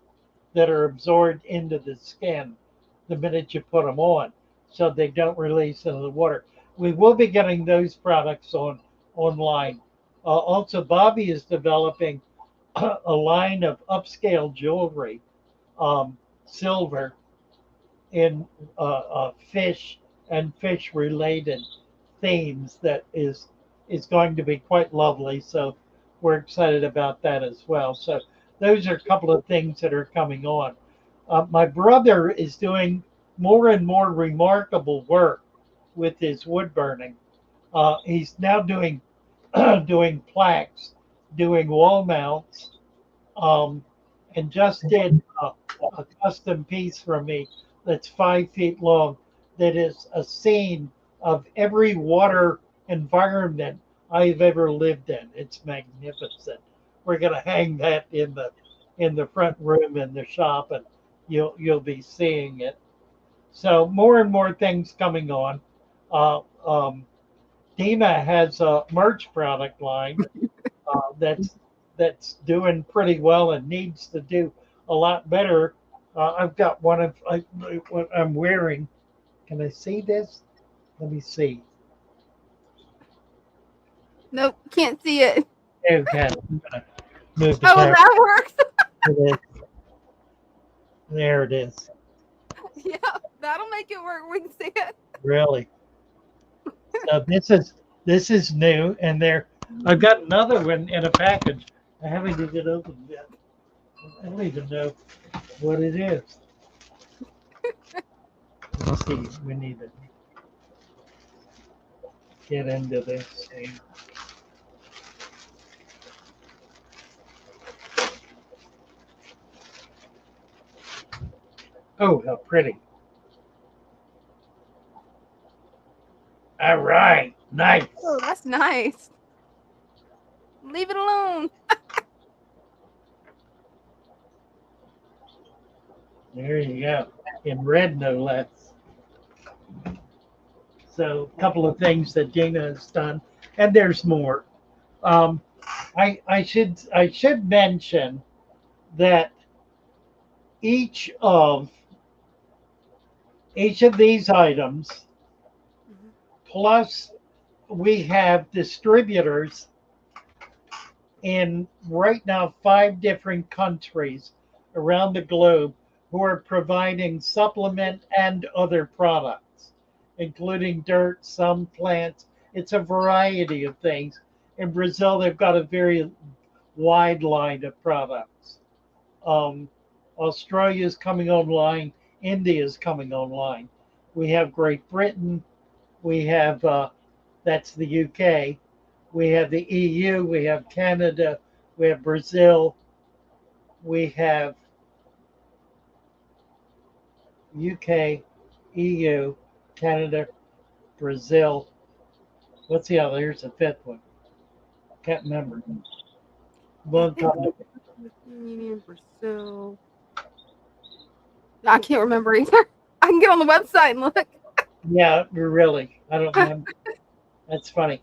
that are absorbed into the skin the minute you put them on, so they don't release into the water. We will be getting those products online. Also, Bobby is developing a line of upscale jewelry, silver, in fish and fish related themes that is going to be quite lovely. So we're excited about that as well. So those are a couple of things that are coming on. My brother is doing more and more remarkable work with his wood burning. He's now doing doing plaques, doing wall mounts, um, and just did a custom piece for me that's 5 feet long, that is a scene of every water environment I've ever lived in. It's magnificent. We're going to hang that in the front room in the shop, and you'll be seeing it. So more and more things coming on. Uh, um, Dina has a merch product line that's doing pretty well and needs to do a lot better. I've got one of what I'm wearing. Can I see this? Let me see. Nope, can't see it. Okay, I'm gonna move the Oh, camera. that works. To this. There it is. Yeah, that'll make it work. We can see it. Really. So this is new, and there I've got another one in a package. I haven't even get opened yet. I don't even know what it is. Let's see. We need to get into this thing. Oh, how pretty. All right. Nice. Oh, that's nice. Leave it alone. There you go. In red, no less. So, a couple of things that Dina has done, and there's more. Um, I should mention that each of each of these items, plus we have distributors in right now 5 different countries around the globe who are providing supplement and other products, including dirt, some plants. It's a variety of things. In Brazil, they've got a very wide line of products. Um, Australia is coming online. India is coming online. We have Great Britain. We have that's the UK. We have the EU. We have Canada. We have Brazil. We have UK, EU, Canada, Brazil. What's the other? Here's the fifth one. Can't remember. One country. Union, Brazil. I can't remember either. I can get on the website and look. Yeah, really. I don't remember. That's funny.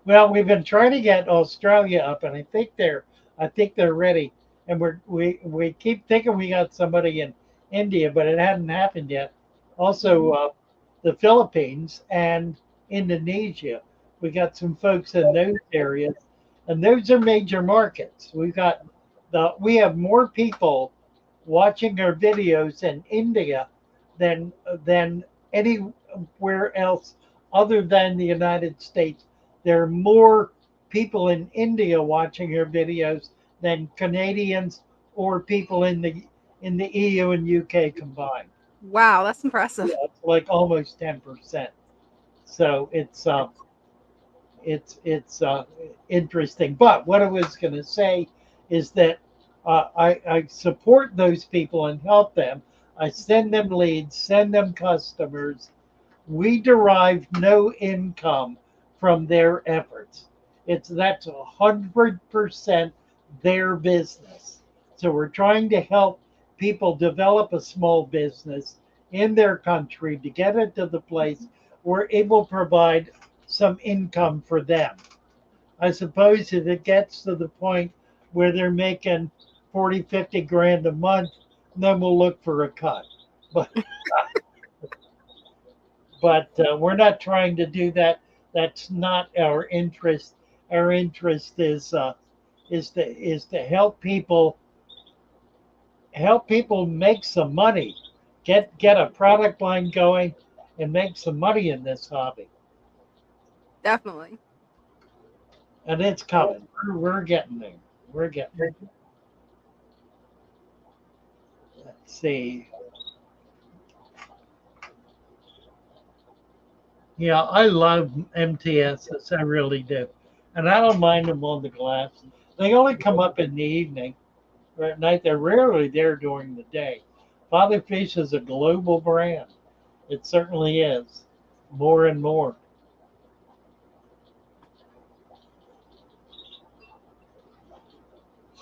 Well, we've been trying to get Australia up, and I think they're ready. And we keep thinking we got somebody in India, but it hadn't happened yet. Also, the Philippines and Indonesia. We got some folks in those areas, and those are major markets. We've got we have more people watching our videos in India than anywhere else other than the United States. There are more people in India watching our videos than Canadians or people in the EU and UK combined. Wow, that's impressive. Yeah, it's like almost 10%. So it's interesting. But what I was going to say is that I support those people and help them. I send them leads, send them customers. We derive no income from their efforts. That's 100% their business. So we're trying to help people develop a small business in their country to get it to the place where it will provide some income for them. I suppose if it gets to the point where they're making 40, 50 grand a month, then we'll look for a cut. But we're not trying to do that. That's not our interest. Our interest is to help people make some money, get a product line going, and make some money in this hobby. Definitely. And it's coming. We're getting there. We're getting there. Let's see. Yeah, I love MTSs. I really do. And I don't mind them on the glass. They only come up in the evening or at night. They're rarely there during the day. Father Fish is a global brand. It certainly is. More and more.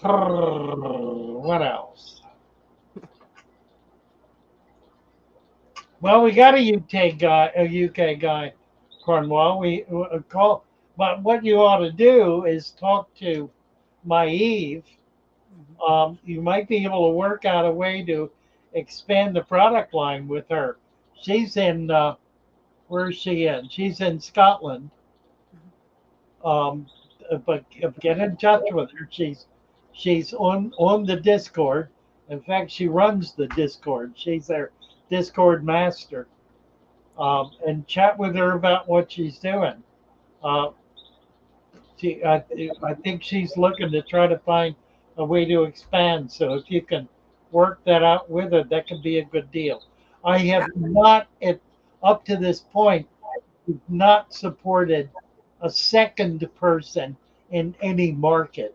What else? Well, we got a UK guy, Cornwall. We call, but what you ought to do is talk to my Eve. You might be able to work out a way to expand the product line with her. She's in where's she in? She's in Scotland. Um, but get in touch with her. She's on the Discord. In fact, she runs the Discord. She's their Discord master. And chat with her about what she's doing. Uh, I think she's looking to try to find a way to expand. So if you can work that out with her, that could be a good deal. I have not, up to this point, not supported a second person in any market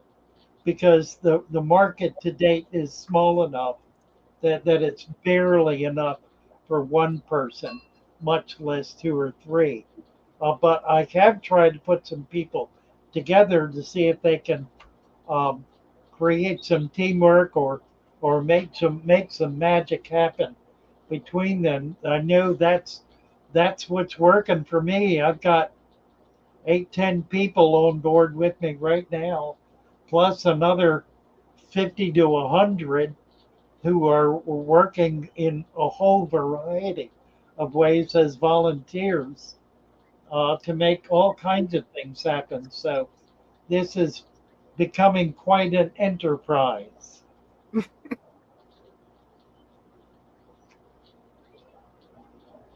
because the market to date is small enough that it's barely enough for one person, much less two or three. But I have tried to put some people together to see if they can um, create some teamwork or make some magic happen between them. I know that's what's working for me. I've got 8, 10 people on board with me right now, plus another 50 to 100 who are working in a whole variety of ways as volunteers to make all kinds of things happen. So this is becoming quite an enterprise.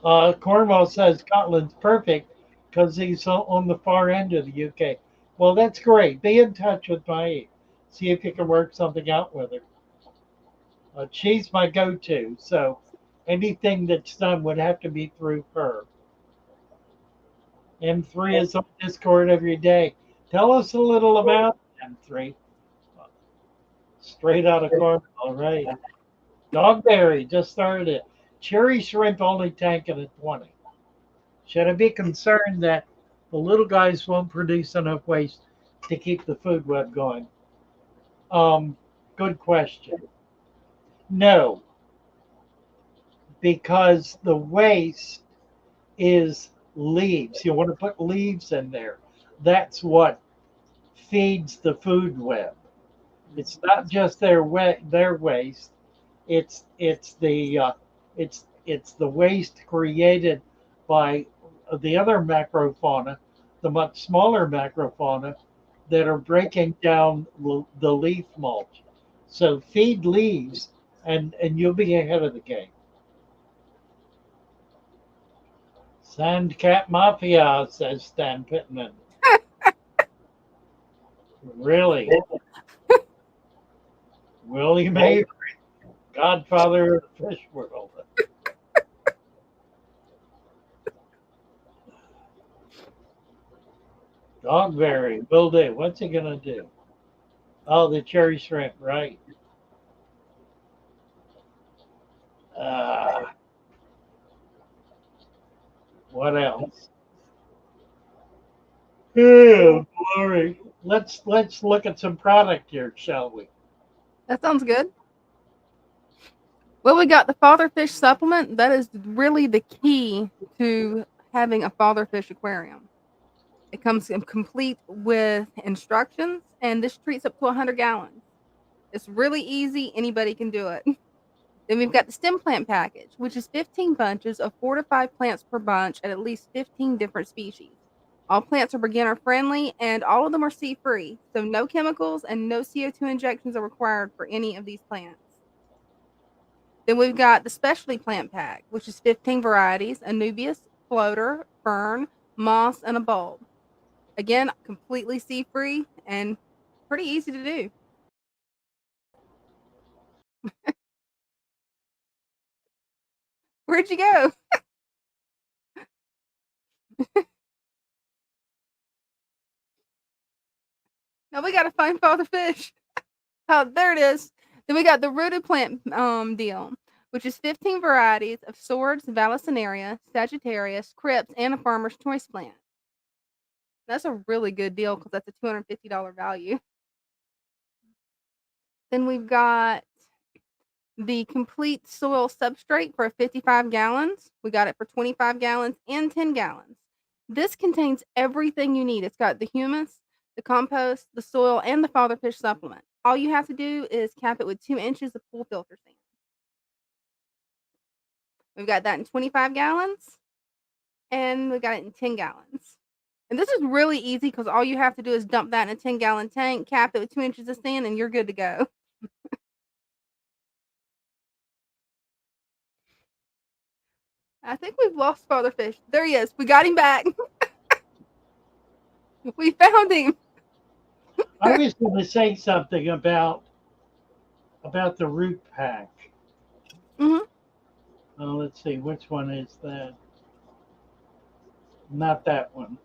Cornwall says Scotland's perfect because he's on the far end of the UK. Well, that's great. Be in touch with Mike. See if you can work something out with her. She's my go-to, so anything that's done would have to be through her. M3 is on Discord every day. Tell us a little about M3. Straight out of Cornwall, all right. Dogberry just started it. Cherry shrimp only tanking at 20. Should I be concerned that the little guys won't produce enough waste to keep the food web going? Good question. No, because the waste is leaves. You want to put leaves in there. That's what feeds the food web. It's not just their waste. It's the waste created by the other macrofauna, the much smaller macrofauna that are breaking down the leaf mulch. So feed leaves, and you'll be ahead of the game. Sandcat Mafia, says Stan Pittman. Really? William Avery, Godfather of the fish world. Dogberry, will do. What's he gonna do? Oh, the cherry shrimp, right? Uh, what else? Oh, glory. Let's look at some product here, shall we? That sounds good. Well, we got the father fish supplement. That is really the key to having a father fish aquarium. It comes complete with instructions, and this treats up to 100 gallons. It's really easy. Anybody can do it. Then we've got the stem plant package, which is 15 bunches of 4 to 5 plants per bunch at least 15 different species. All plants are beginner friendly and all of them are seed free, so no chemicals and no CO2 injections are required for any of these plants. Then we've got the specialty plant pack, which is 15 varieties: Anubias, floater, fern, moss, and a bulb. Again, completely seed free and pretty easy to do. Where'd you go? Now we gotta find father fish. Oh, there it is. Then we got the rooted plant deal, which is 15 varieties of swords, vallisneria, Sagittarius, crypts, and a farmer's choice plant. That's a really good deal because that's a $250 value. Then we've got the complete soil substrate for 55 gallons. We got it for 25 gallons and 10 gallons. This contains everything you need. It's got the humus, the compost, the soil, and the father fish supplement. All you have to do is cap it with 2 inches of pool filter sand. We've got that in 25 gallons, and we got it in 10 gallons. And this is really easy because all you have to do is dump that in a 10-gallon tank, cap it with 2 inches of sand, and you're good to go. I think we've lost father fish. There he is. We got him back. We found him. I was going to say something about the root pack. Mhm. Let's see, which one is that? Not that one.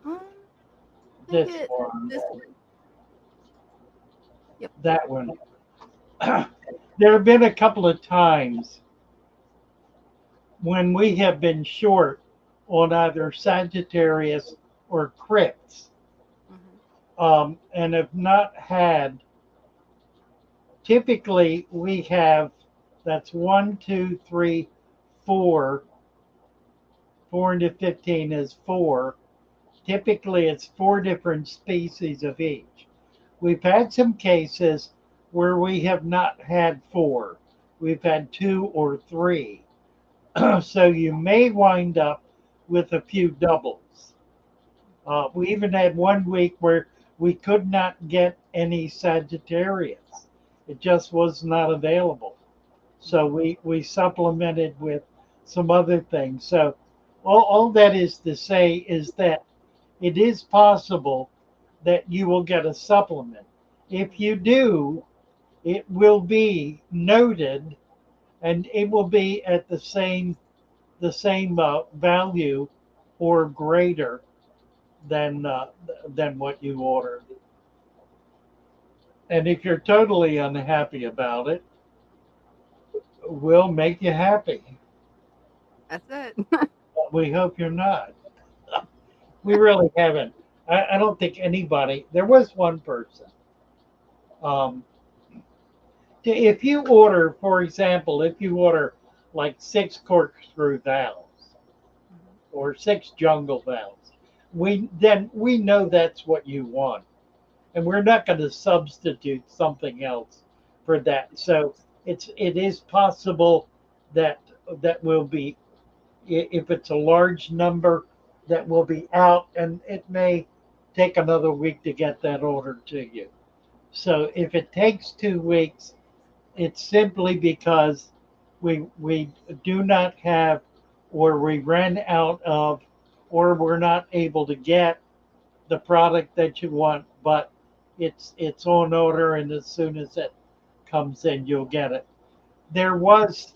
I think This it's one. this one. Yep. That one. There have been a couple of times when we have been short on either Sagittarius or Crypts, and have not had. Typically, we have that's 1, 2, 3, 4. 4 into 15 is 4. Typically, it's 4 different species of each. We've had some cases where we have not had 4. We've had 2 or 3. So you may wind up with a few doubles. We even had one week where we could not get any Sagittarius. It just was not available. So we supplemented with some other things. So all that is to say is that it is possible that you will get a supplement. If you do, it will be noted and it will be at the same value or greater than what you ordered. And if you're totally unhappy about it, we'll make you happy. That's it. But we hope you're not. We really haven't. I don't think anybody. There was one person. Um, if you order, for example, if you order like 6 corkscrew valves or 6 jungle valves, we know that's what you want, and we're not going to substitute something else for that. So it is possible that will be, if it's a large number, that will be out, and it may take another week to get that order to you. So if it takes 2 weeks, it's simply because we do not have, or we ran out of, or we're not able to get the product that you want, but it's on order, and as soon as it comes in, you'll get it. There was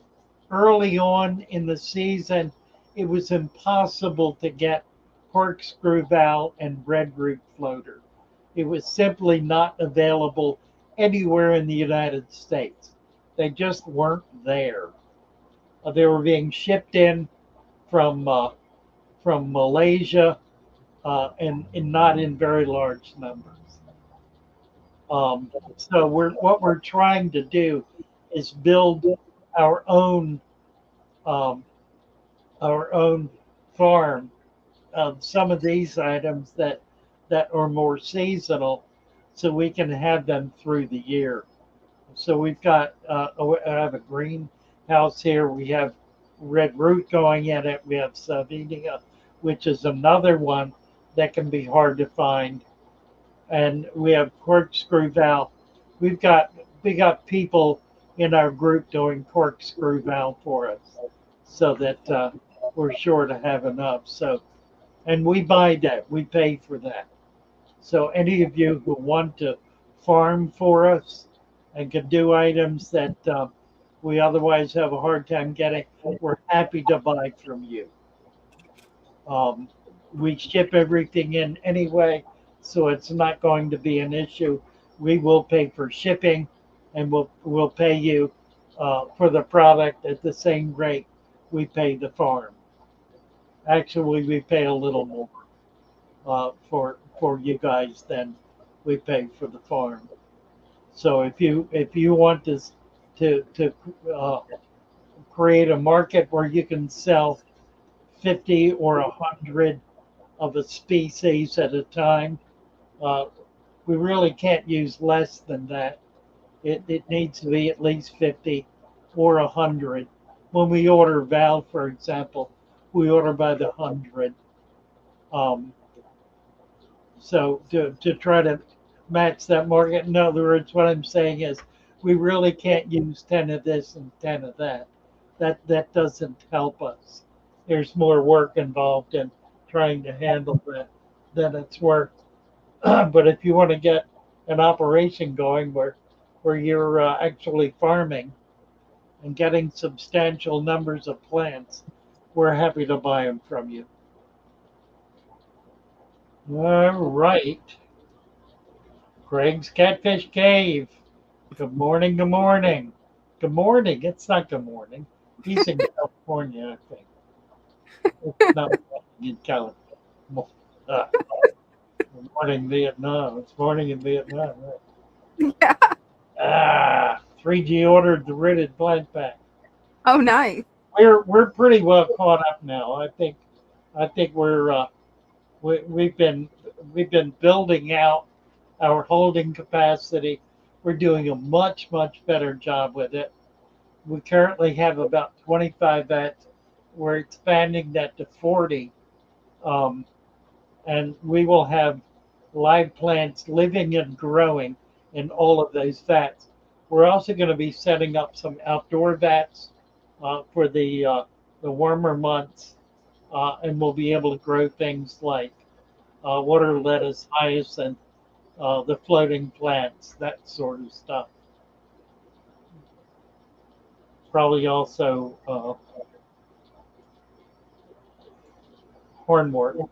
early on in the season, it was impossible to get corkscrew valve and red root floater. It was simply not available anywhere in the United States. They just weren't there. They were being shipped in from Malaysia, and not in very large numbers. So what we're trying to do is build our own um, our own farm of some of these items that are more seasonal, so we can have them through the year. So we've got I have a greenhouse here. We have red root going in it. We have savinia, which is another one that can be hard to find, and we have corkscrew valve. We've got we got people in our group doing corkscrew valve for us, so that we're sure to have enough. So, and we buy that. We pay for that. So any of you who want to farm for us and can do items that we otherwise have a hard time getting, we're happy to buy from you. Um, we ship everything in anyway, so it's not going to be an issue. We will pay for shipping, and we'll pay you for the product at the same rate we pay the farm. Actually, we pay a little more for you guys than we pay for the farm. So if you want to create a market where you can sell 50 or 100 of a species at a time, uh, we really can't use less than that. It needs to be at least 50 or 100. When we order valve, for example, we order by the hundred. Um, so to try to match that market, in other words, what I'm saying is we really can't use 10 of this and 10 of that. That doesn't help us. There's more work involved in trying to handle that than it's worth. But if you want to get an operation going where you're actually farming and getting substantial numbers of plants, we're happy to buy them from you. All right. Craig's Catfish Cave. Good morning. Good morning. Good morning. It's not good morning. He's in California, I think. It's not in California. Uh, Morning, Vietnam. It's morning in Vietnam. Yeah. Right? 3G ordered the rooted plant pack. Oh, nice. We're pretty well caught up now. I think we've been building out our holding capacity. We're doing a much better job with it. We currently have about 25 vets. We're expanding that to 40, um, and we will have live plants living and growing in all of those vats. We're also going to be setting up some outdoor vats for the warmer months, and we'll be able to grow things like water lettuce, hyacinth, the floating plants, that sort of stuff. Probably also hornwort.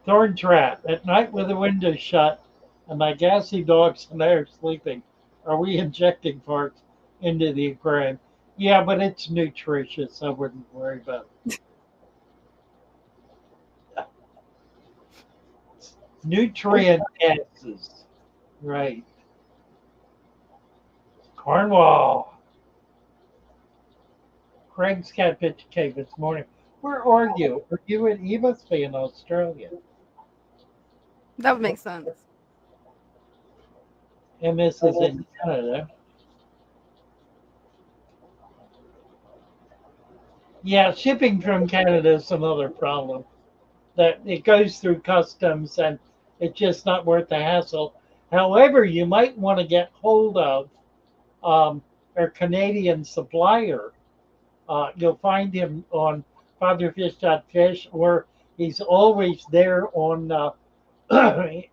Thorn trap. At night with the windows shut and my gassy dogs and I are sleeping, are we injecting parts into the aquarium? Yeah, but it's nutritious. I wouldn't worry about it. Nutrient gases. Right. Cornwall. Craig's Catfish Cave this morning. Where are you? Are you in? You must be in Australia. That would make sense. MS is in Canada. Yeah, shipping from Canada is another problem. That it goes through customs, and It's just not worth the hassle. However, you might want to get hold of our Canadian supplier. You'll find him on fatherfish.fish, or he's always there on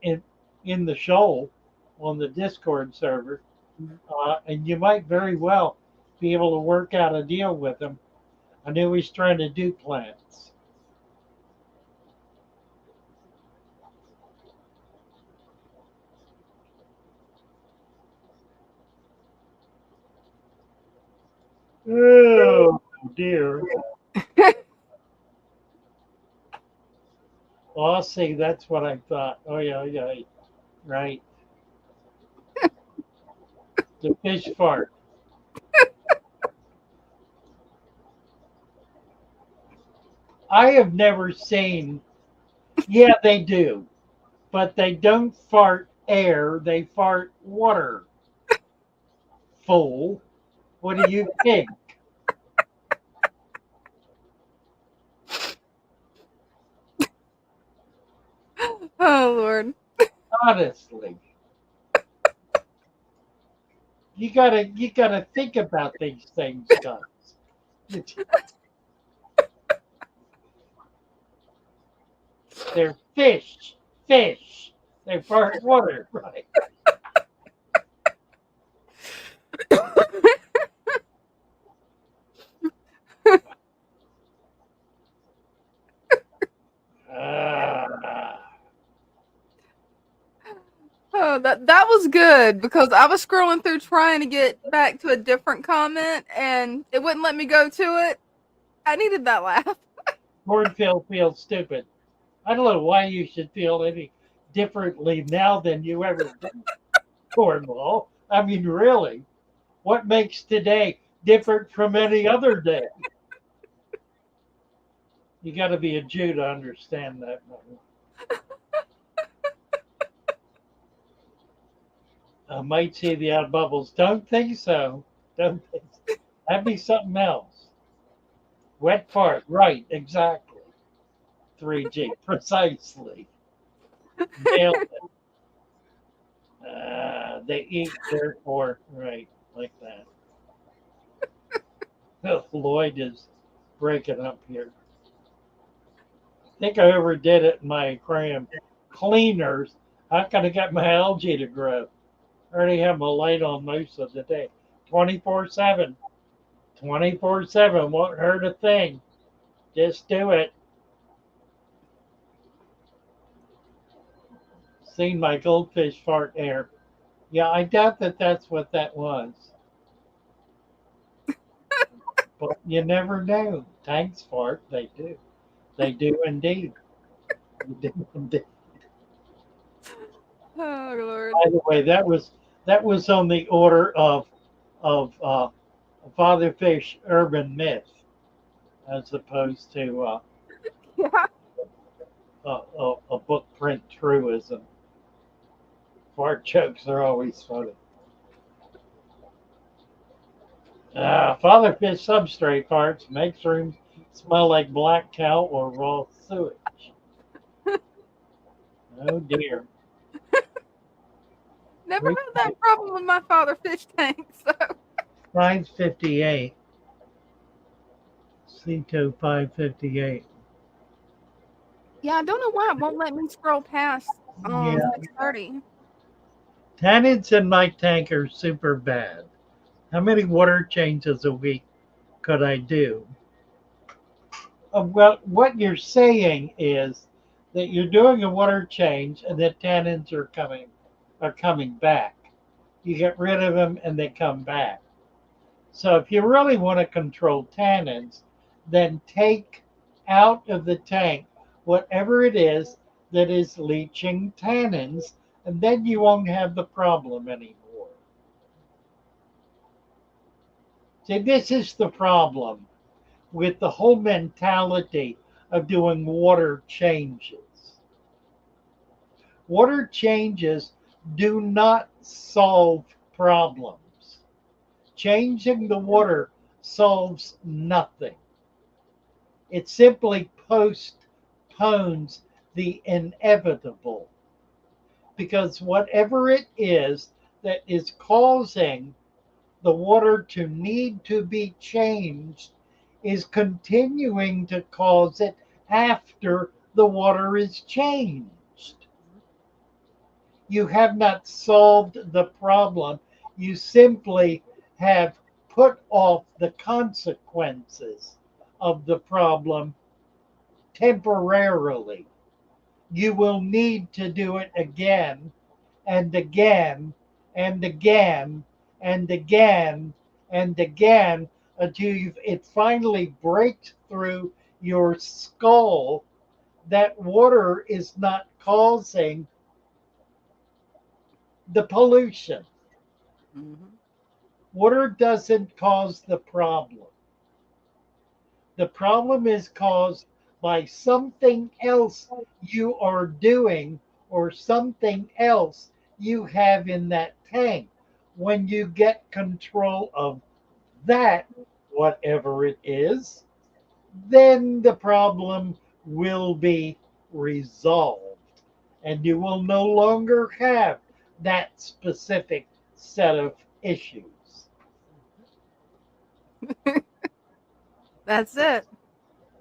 in in the show on the Discord server, and you might very well be able to work out a deal with him. I knew he's trying to do plants. Oh dear. Oh, see, that's what I thought. Oh yeah, yeah, right. The fish fart. I have never seen. Yeah, they do, but they don't fart air. They fart water. Fool. What do you think? Oh Lord. Honestly, you gotta think about these things, guys. They're fish, fish. They fart water, right? Ah, Oh, that was good because I was scrolling through trying to get back to a different comment and it wouldn't let me go to it. I needed that laugh. cornfield feels stupid. I don't know why you should feel any differently now than you ever did, Cornwall. I mean, really, what makes today different from any other day? You got to be a Jew to understand that. I might see the odd bubbles. Don't think so. Don't think so. That'd be something else. Wet fart. Right. Exactly. 3G. Precisely. Nailed it. They eat, therefore. Right. Like that. Oh, Lloyd is breaking up here. I think I overdid it in my aquarium. Cleaners. How can I get my algae to grow? I already have my light on most of the day. 24/7. 24/7. Won't hurt a thing. Just do it. Seen my goldfish fart air. Yeah, I doubt that that's what that was. But you never know. Tanks fart. They do. They do indeed. They do indeed. Oh Lord. By the way, that was on the order of father fish urban myth as opposed to Yeah. a book print truism. Fart jokes are always funny. Father fish substrate farts makes rooms smell like black cow or raw sewage. Oh dear. Never had that problem with my father fish tank, so 558. Ceto 558. yeah, I don't know why it won't let me scroll past Yeah. 6:30. Tannins in my tank are super bad. How many water changes a week could I do? Well, what you're saying is that you're doing a water change and the tannins are coming back. You get rid of them and they come back. So if you really want to control tannins, then take out of the tank whatever it is that is leaching tannins, and then you won't have the problem anymore. See, this is the problem with the whole mentality of doing water changes. Water changes do not solve problems. Changing the water solves nothing. It simply postpones the inevitable. because whatever it is that is causing the water to need to be changed is continuing to cause it after the water is changed. You have not solved the problem. You simply have put off the consequences of the problem temporarily. You will need to do it again and again and again and again and again until it finally breaks through your skull that water is not causing the pollution. Mhm. Water doesn't cause the problem. The problem is caused by something else you are doing or something else you have in that tank. When you get control of that, whatever it is, then the problem will be resolved and you will no longer have that specific set of issues. That's it.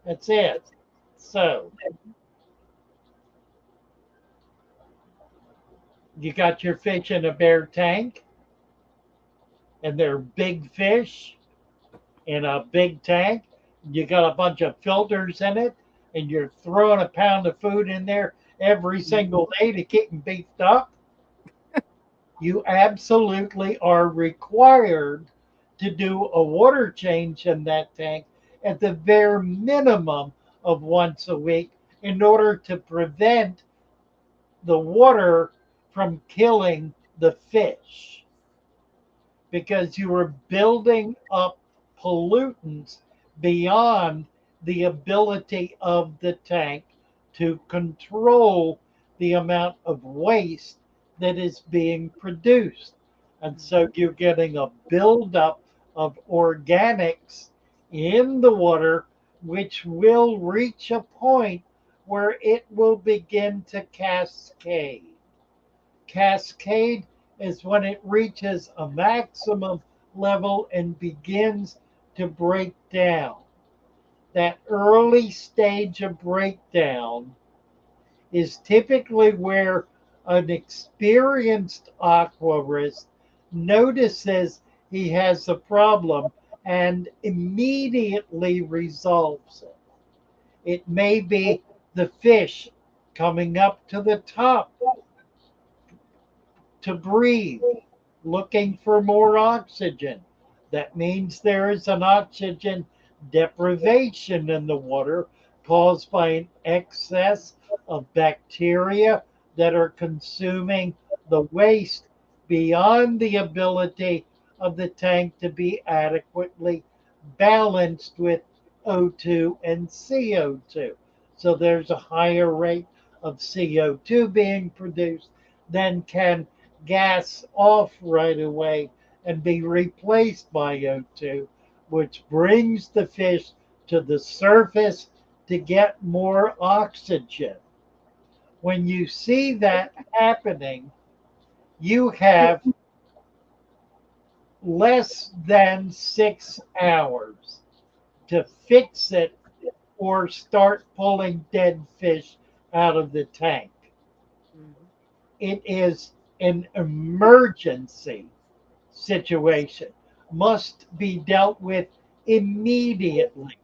That's it. So, you got your fish in a bare tank, and they're big fish in a big tank. You got a bunch of filters in it, and you're throwing a pound of food in there every single day to keep them beefed up. You absolutely are required to do a water change in that tank at the bare minimum of once a week in order to prevent the water from killing the fish because you are building up pollutants beyond the ability of the tank to control the amount of waste that is being produced. And so you're getting a buildup of organics in the water, which will reach a point where it will begin to cascade. Cascade is when it reaches a maximum level and begins to break down. That early stage of breakdown is typically where an experienced aquarist notices he has a problem and immediately resolves it. It may be the fish coming up to the top to breathe, looking for more oxygen. That means there is an oxygen deprivation in the water caused by an excess of bacteria that are consuming the waste beyond the ability of the tank to be adequately balanced with O2 and CO2. So there's a higher rate of CO2 being produced than can gas off right away and be replaced by O2, which brings the fish to the surface to get more oxygen. When you see that happening, you have less than 6 hours to fix it or start pulling dead fish out of the tank. Mhm. It is an emergency situation, must be dealt with immediately.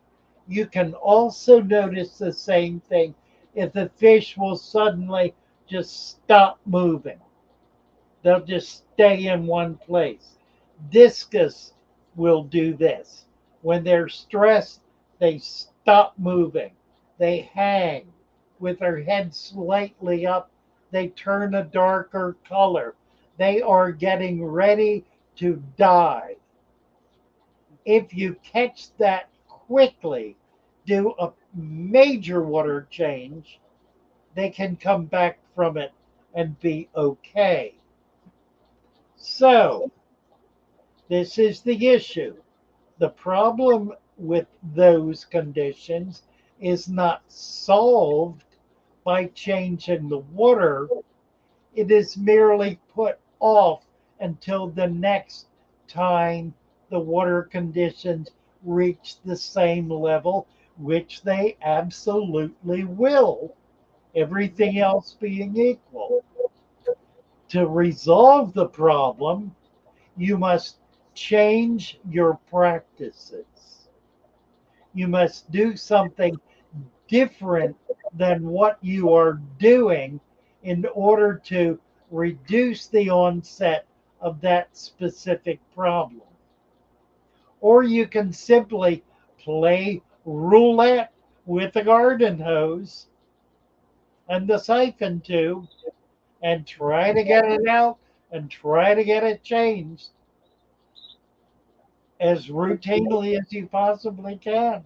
You can also notice the same thing if the fish will suddenly just stop moving. They'll just stay in one place. Discus will do this. When they're stressed, they stop moving. They hang with their head slightly up. They turn a darker color. They are getting ready to die. If you catch that quickly, do a major water change, they can come back from it and be okay. So, this is the issue. The problem with those conditions is not solved by changing the water. It is merely put off until the next time the water conditions reach the same level, which they absolutely will, everything else being equal. To resolve the problem, you must change your practices. You must do something different than what you are doing in order to reduce the onset of that specific problem. Or you can simply play roulette with the garden hose and the siphon tube and try to get it out and try to get it changed as routinely as you possibly can.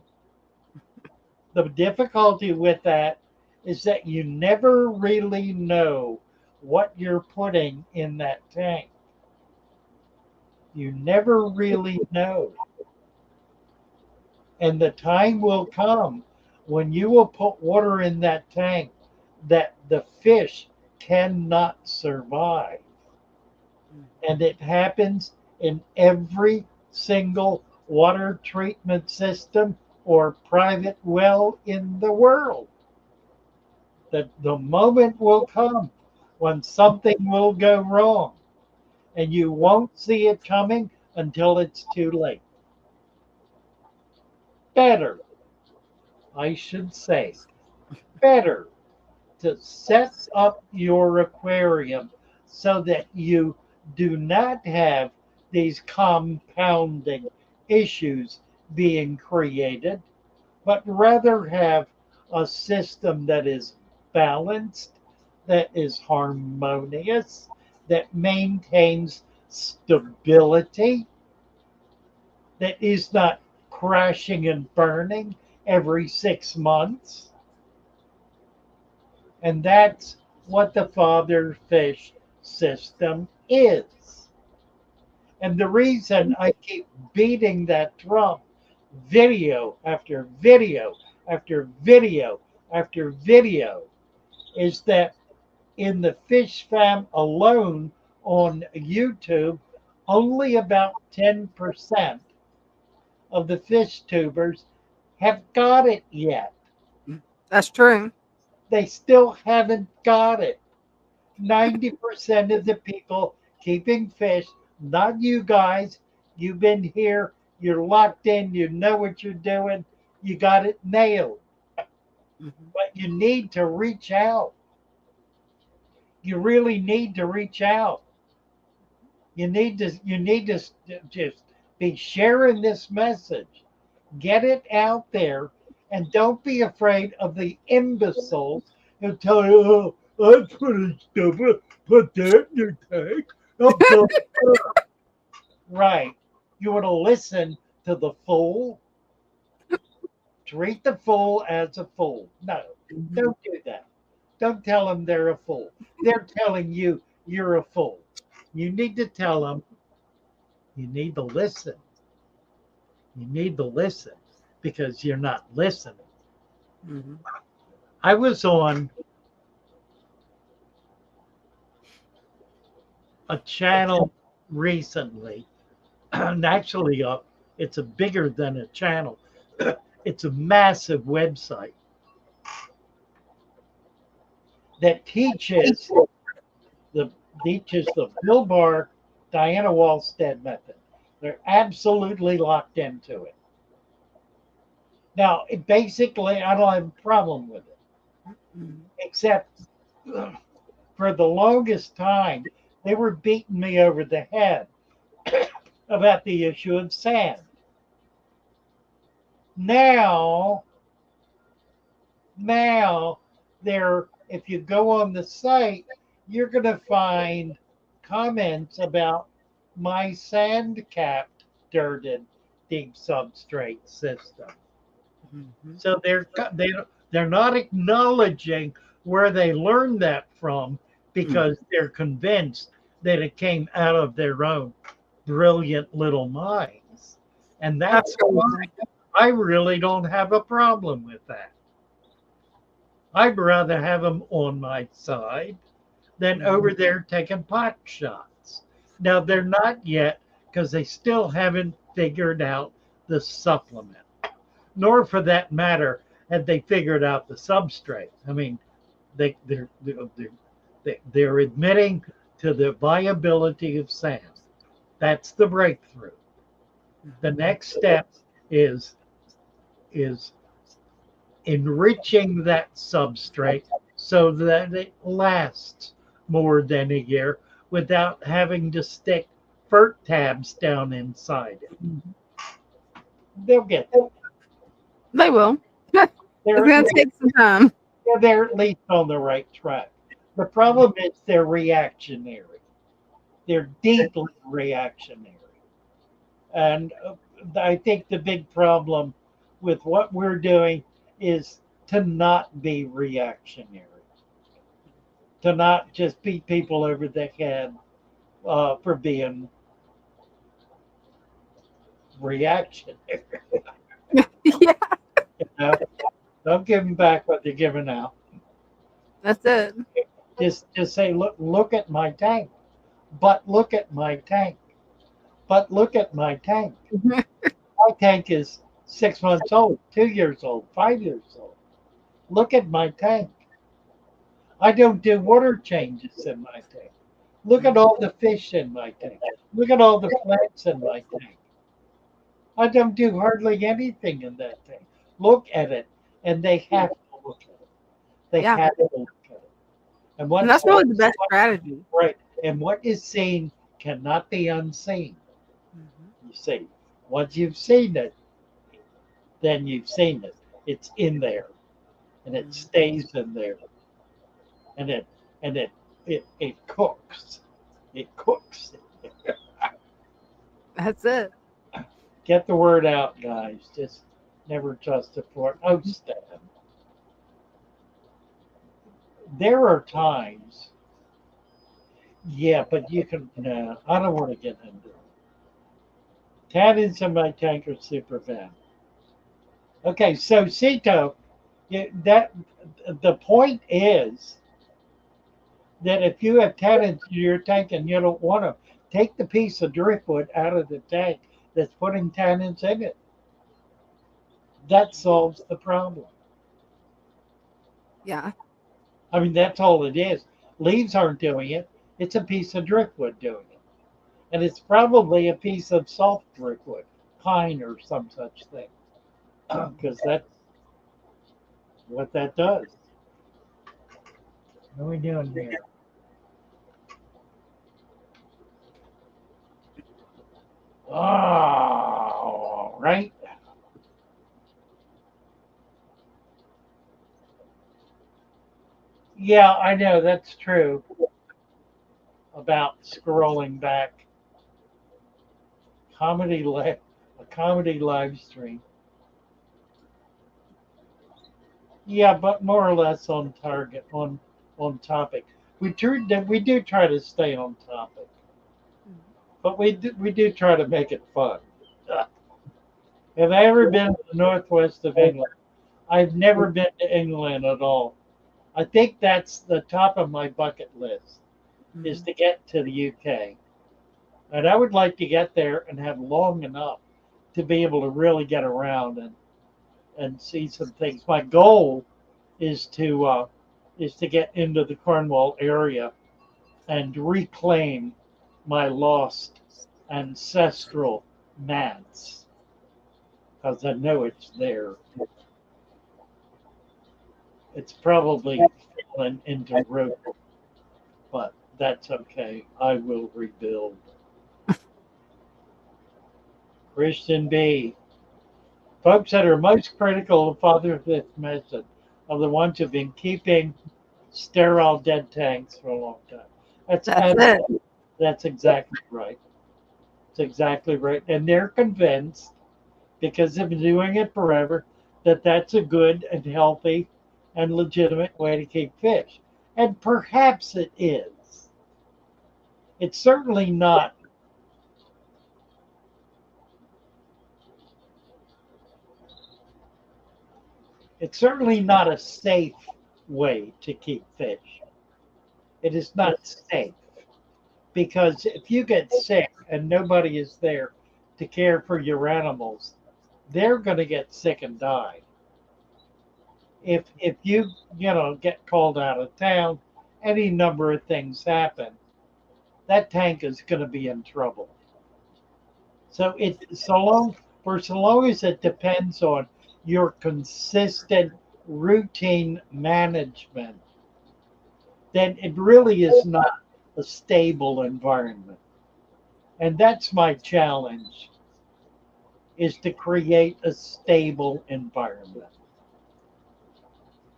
The difficulty with that is that you never really know what you're putting in that tank. You never really know. And the time will come when you will put water in that tank that the fish cannot survive. And it happens in every single water treatment system or private well in the world. The moment will come when something will go wrong, and you won't see it coming until it's too late. Better, I should say, better to set up your aquarium so that you do not have these compounding issues being created, but rather have a system that is balanced, that is harmonious, that maintains stability, that is not crashing and burning every 6 months. And that's what the father fish system is. And the reason I keep beating that drum, video after video after video after video, is that in the fish fam alone on YouTube, only about 10% of the fish tubers have got it yet. That's true. They still haven't got it. 90% of the people keeping fish, not you guys, you've been here, you're locked in, you know what you're doing, you got it nailed. But you need to reach out. You really need to reach out. You need to just be sharing this message. Get it out there and don't be afraid of the imbeciles who tell you, oh, that's pretty stupid. Put that in your tank. Right. You want to listen to the fool? Treat the fool as a fool. No, don't do that. Don't tell them they're a fool. They're telling you you're a fool. You need to tell them you need to listen. You need to listen because you're not listening. Mm-hmm. I was on a channel recently, and actually, it's a bigger than a channel. It's a massive website that the the Bill Barr, Diana Wallstead method. They're absolutely locked into it. Now, basically, I don't have a problem with it, except for the longest time, they were beating me over the head about the issue of sand. Now, there, if you go on the site, you're going to find comments about my sand capped dirted deep substrate system. So they're not acknowledging where they learned that from because they're convinced that it came out of their own brilliant little minds. And that's why I really don't have a problem with that. I'd rather have them on my side than over there taking pot shots. Now, they're not yet because they still haven't figured out the supplement, nor for that matter have they figured out the substrate. I mean, they're admitting to the viability of sand. That's the breakthrough. The next step is is enriching that substrate so that it lasts more than a year without having to stick FERT tabs down inside it. They'll get there. They will. It's They're, going to take some time. they're at least on the right track. The problem is they're reactionary. They're deeply reactionary. And I think the big problem with what we're doing is to not be reactionary, to not just beat people over the head for being reactionary. Yeah, You know? Don't give them back what they're giving out. that's it. Just say, look at my tank, but look at my tank, but look at my tank. My tank is 6 months old, 2 years old, 5 years old. Look at my tank. I don't do water changes in my tank. Look at all the fish in my tank. Look at all the plants in my tank. I don't do hardly anything in that tank. Look at it, and they have to look at it. They Yeah. have to look at it. And And what's that's really the best strategy. right? And what is seen cannot be unseen. You see, once you've seen it, then you've seen it. It's in there, and it stays in there, and it cooks. It cooks. That's it. Get the word out, guys. Just never trust a port. Oh, Stan. There are times, yeah, but you can. No, I don't want to get into it. Tannins in my tank are super bad. Okay, so Cito, that the point is that if you have tannins in your tank and you don't want to take the piece of driftwood out of the tank that's putting tannins in it, that solves the problem. Yeah. I mean, that's all it is. Leaves aren't doing it. It's a piece of driftwood doing it. And it's probably a piece of soft driftwood, pine or some such thing, because that's what that does. What are we doing here? Oh, right. Yeah, I know that's true about scrolling back. A comedy live stream. Yeah, but more or less on target, on topic. We do try to stay on topic, but we do try to make it fun. Have I ever been to the northwest of England? I've never been to England at all. I think that's the top of my bucket list is to get to the UK. And I would like to get there and have long enough to be able to really get around and see some things. My goal is to get into the Cornwall area and reclaim my lost ancestral mats because I know it's there. It's probably fallen into ruin, but that's okay. I will rebuild. Christian B. Folks that are most critical of Father Fifth Mission are the ones who've been keeping sterile dead tanks for a long time. That's That's it. that's exactly right. That's exactly right. And they're convinced, because they've been doing it forever, that that's a good and healthy and legitimate way to keep fish. And perhaps it is. It's certainly not. It's certainly not a safe way to keep fish. It is not safe because if you get sick and nobody is there to care for your animals, they're going to get sick and die. If you get called out of town, any number of things happen. That tank is going to be in trouble. So so long as it depends on your consistent routine management, then it really is not a stable environment. And that's my challenge is to create a stable environment.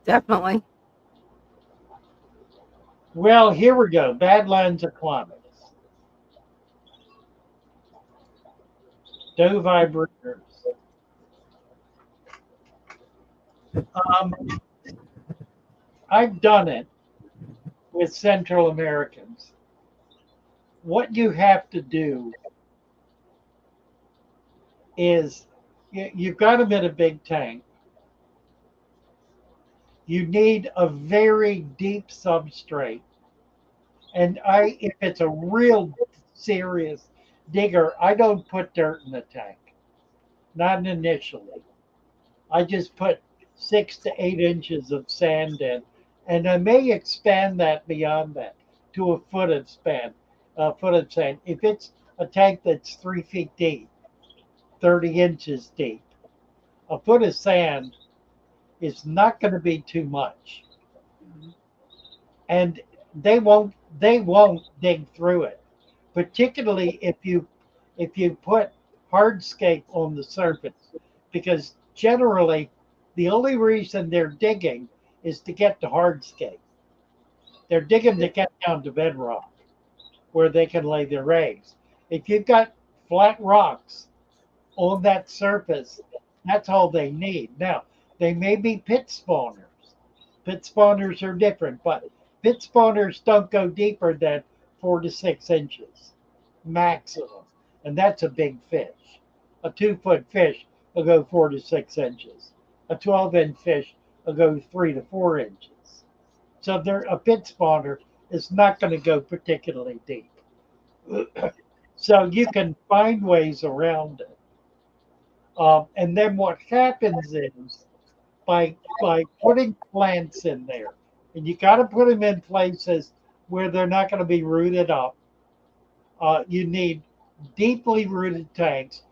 Definitely. Well, here we go. Badlands Aquatics. Doe vibrators. Um, I've done it with Central Americans. What you have to do is you've got them in a big tank. You need a very deep substrate. And if it's a real serious digger, I don't put dirt in the tank, not initially. I just put 6 to 8 inches of sand in, and I may expand that beyond that to a foot of sand. If it's a tank that's 3 feet deep, 30 inches deep, a foot of sand is not going to be too much, and they won't dig through it, particularly if you put hardscape on the surface, because generally the only reason they're digging is to get to hardscape. They're digging to get down to bedrock where they can lay their eggs. If you've got flat rocks on that surface, that's all they need. Now, they may be pit spawners. Pit spawners are different, but pit spawners don't go deeper than 4 to 6 inches maximum. And that's a big fish. A 2 foot fish will go 4 to 6 inches. A 12-inch fish will go 3 to 4 inches. So a pit spawner is not going to go particularly deep. So you can find ways around it. And then what happens is by putting plants in there, and you got to put them in places where they're not going to be rooted up. You need deeply rooted tanks,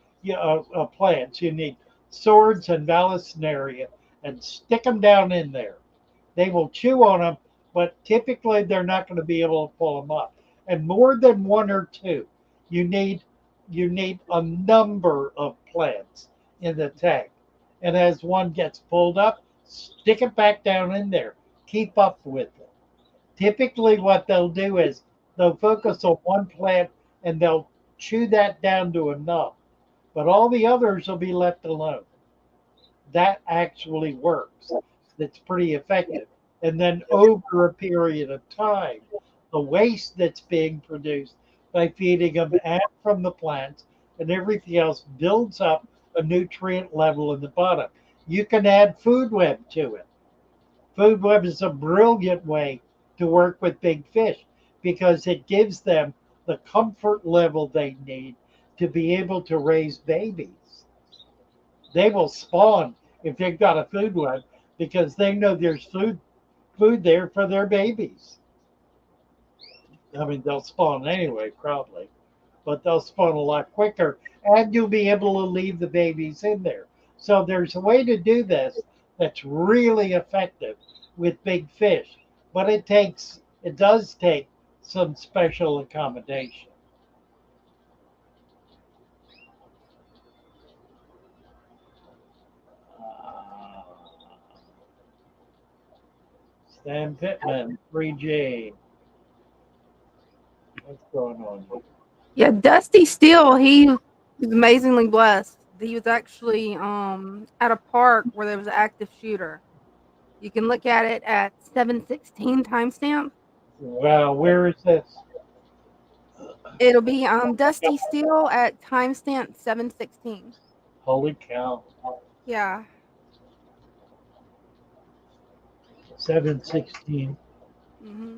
plants. You need swords and vallisneria, and stick them down in there. They will chew on them, but typically they're not going to be able to pull them up. And more than one or two, you need you need a number of plants in the tank. And as one gets pulled up, stick it back down in there. Keep up with it. Typically, what they'll do is they'll focus on one plant and they'll chew that down to a nub, but all the others will be left alone. That actually works. That's pretty effective. And then over a period of time, the waste that's being produced by feeding them and from the plants and everything else builds up a nutrient level in the bottom. You can add food web to it. Food web is a brilliant way to work with big fish because it gives them the comfort level they need to be able to raise babies. They will spawn if they've got a food web because they know there's food there for their babies. I mean, they'll spawn anyway, probably, but they'll spawn a lot quicker, and you'll be able to leave the babies in there. So there's a way to do this that's really effective with big fish, but it does take some special accommodation. Uh, Stan Pittman, 3G. What's going on here? Yeah, Dusty Steele, he was amazingly blessed. He was actually at a park where there was an active shooter. You can look at it at 716 timestamp. Wow, where is this? It'll be Dusty Steele at timestamp 716. Holy cow. Yeah. 716. Hmm.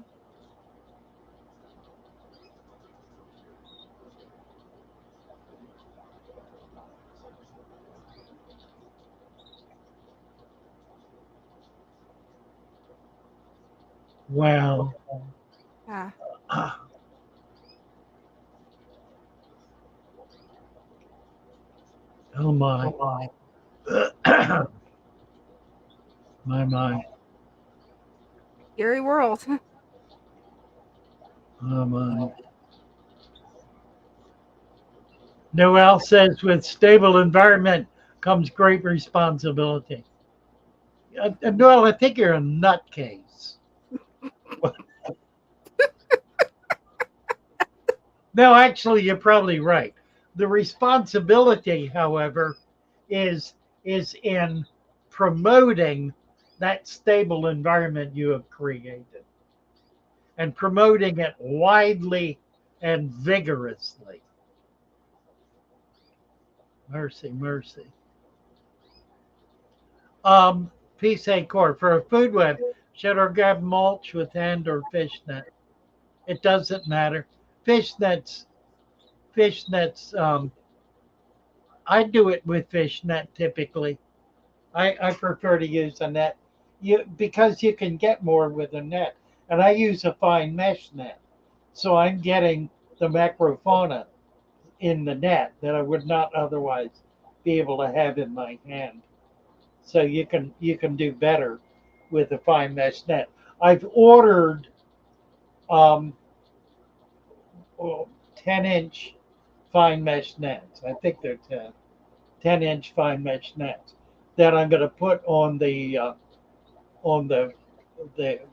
Wow. Ah, Oh my. My. scary world. Oh my. Noel says with stable environment comes great responsibility. Noel, I think you're a nutcase. No, actually, you're probably right. The responsibility, however, is is in promoting that stable environment you have created and promoting it widely and vigorously. Mercy, mercy. PSA Core for a food web, should I grab mulch with hand or fish net? It doesn't matter. Fish nets, fish nets. I do it with fish net typically. I prefer to use a net, because you can get more with a net, and I use a fine mesh net, so I'm getting the macrofauna in the net that I would not otherwise be able to have in my hand. So you can do better with a fine mesh net. I've ordered um, 10-inch fine mesh nets. I think they're 10-inch fine mesh nets that I'm going to put on the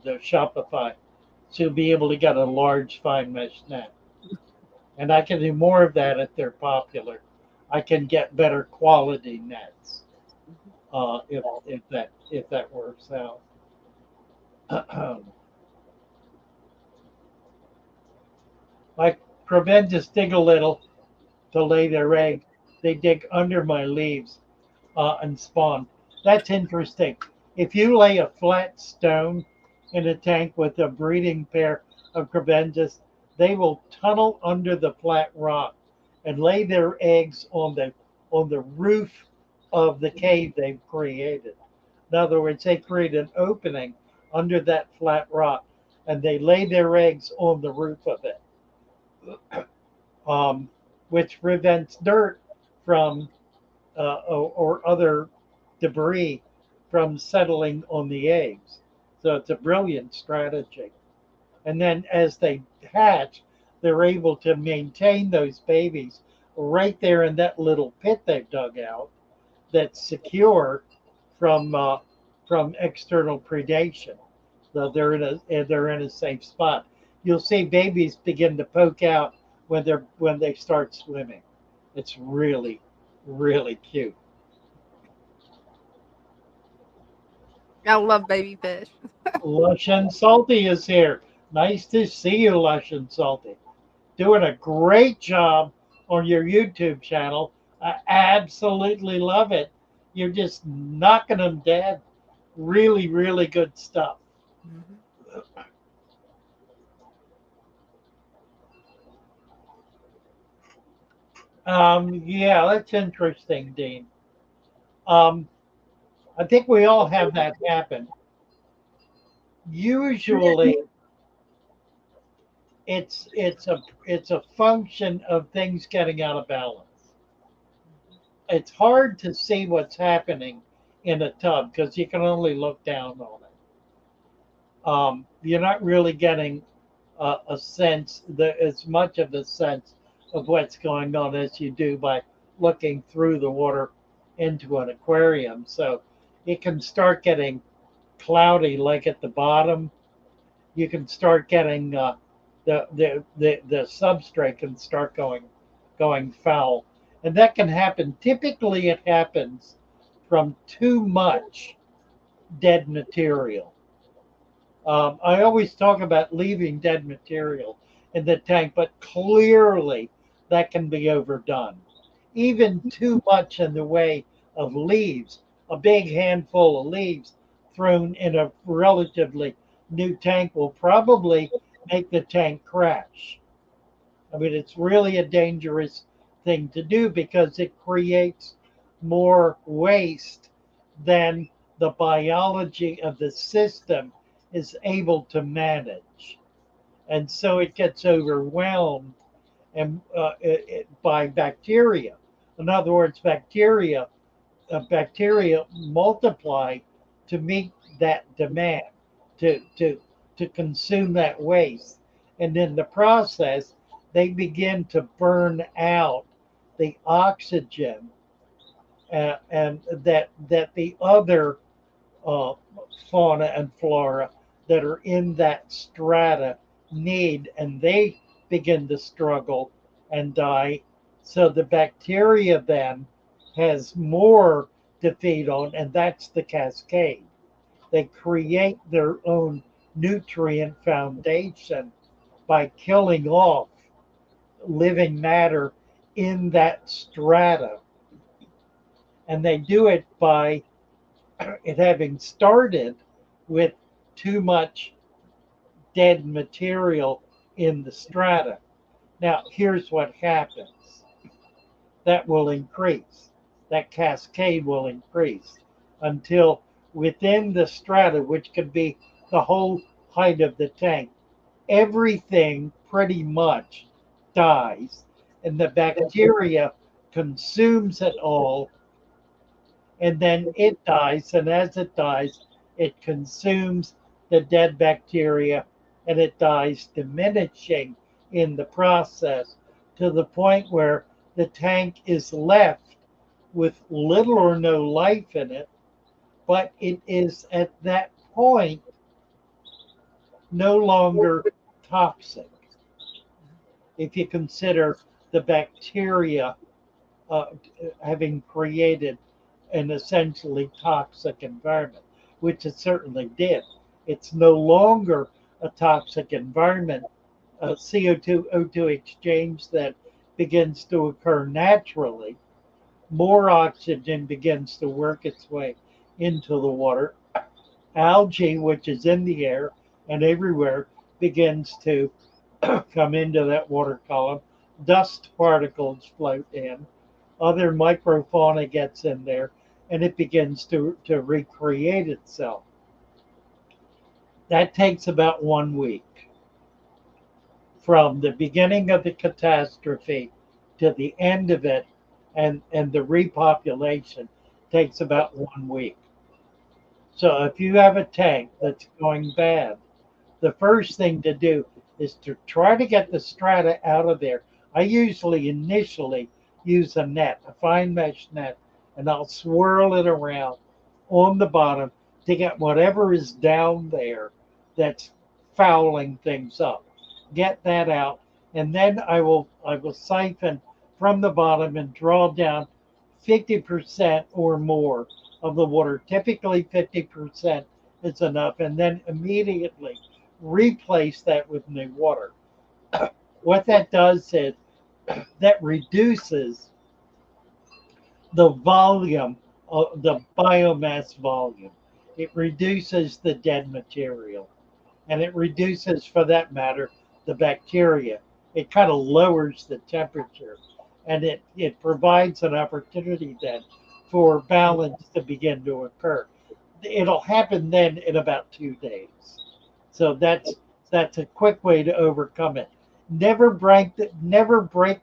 Shopify to be able to get a large fine mesh net. And I can do more of that if they're popular. I can get better quality nets if that works out. Like Proventus dig a little to lay their egg. They dig under my leaves and spawn. That's interesting. If you lay a flat stone in a tank with a breeding pair of Creventus, they will tunnel under the flat rock and lay their eggs on the roof of the cave they've created. In other words, they create an opening under that flat rock and they lay their eggs on the roof of it, um, which prevents dirt from or other debris from settling on the eggs. So it's a brilliant strategy. And then as they hatch, they're able to maintain those babies right there in that little pit they've dug out that's secure from external predation. So they're in a safe spot. You'll see babies begin to poke out when they start swimming. It's really really cute. I love baby fish. Lush and Salty is here. Nice to see you, Lush and Salty. Doing a great job on your YouTube channel. I absolutely love it. You're just knocking them dead. Really, really good stuff. Mhm. Yeah, that's interesting, Dean. Um, I think we all have that happen. Usually, it's a function of things getting out of balance. It's hard to see what's happening in a tub because you can only look down on it. You're not really getting a sense, as much of a sense of what's going on as you do by looking through the water into an aquarium. So it can start getting cloudy, like at the bottom. You can start getting the substrate can start going foul, and that can happen. Typically, it happens from too much dead material. I always talk about leaving dead material in the tank, but clearly that can be overdone. Even too much in the way of leaves, a big handful of leaves thrown in a relatively new tank will probably make the tank crash. I mean, it's really a dangerous thing to do because it creates more waste than the biology of the system is able to manage. And so it gets overwhelmed and by bacteria. In other words, bacteria multiply to meet that demand, to, to, to consume that waste. And in the process, they begin to burn out the oxygen and that the other uh, fauna and flora that are in that strata need, and they begin to struggle and die. So the bacteria then has more to feed on, and that's the cascade. They create their own nutrient foundation by killing off living matter in that strata. And they do it by it having started with too much dead material in the strata. Now, here's what happens that will increase, that cascade will increase until within the strata, which could be the whole height of the tank, everything pretty much dies, and the bacteria consumes it all, and then it dies. And as it dies, it consumes the dead bacteria and it dies, diminishing in the process to the point where the tank is left with little or no life in it, but it is at that point no longer toxic if you consider the bacteria uh, having created an essentially toxic environment, which it certainly did. It's no longer a toxic environment. CO2 O2 exchange that begins to occur naturally. More oxygen begins to work its way into the water. Algae, which is in the air and everywhere, begins to come into that water column. Dust particles float in. Other microfauna gets in there and it begins to recreate itself. That takes about 1 week from the beginning of the catastrophe to the end of it, and the repopulation takes about 1 week. So if you have a tank that's going bad, the first thing to do is to try to get the strata out of there. I usually initially use a net, a fine mesh net, and I'll swirl it around on the bottom to get whatever is down there that's fouling things up. Get that out, and then I will siphon from the bottom and draw down 50% or more of the water. Typically 50% is enough, and then immediately replace that with new water. What that does is that reduces the volume of the biomass volume. It reduces the dead material, and it reduces, for that matter, the bacteria. It kind of lowers the temperature, and it provides an opportunity then for balance to begin to occur. It'll happen then in about 2 days. So that's a quick way to overcome it. Never break the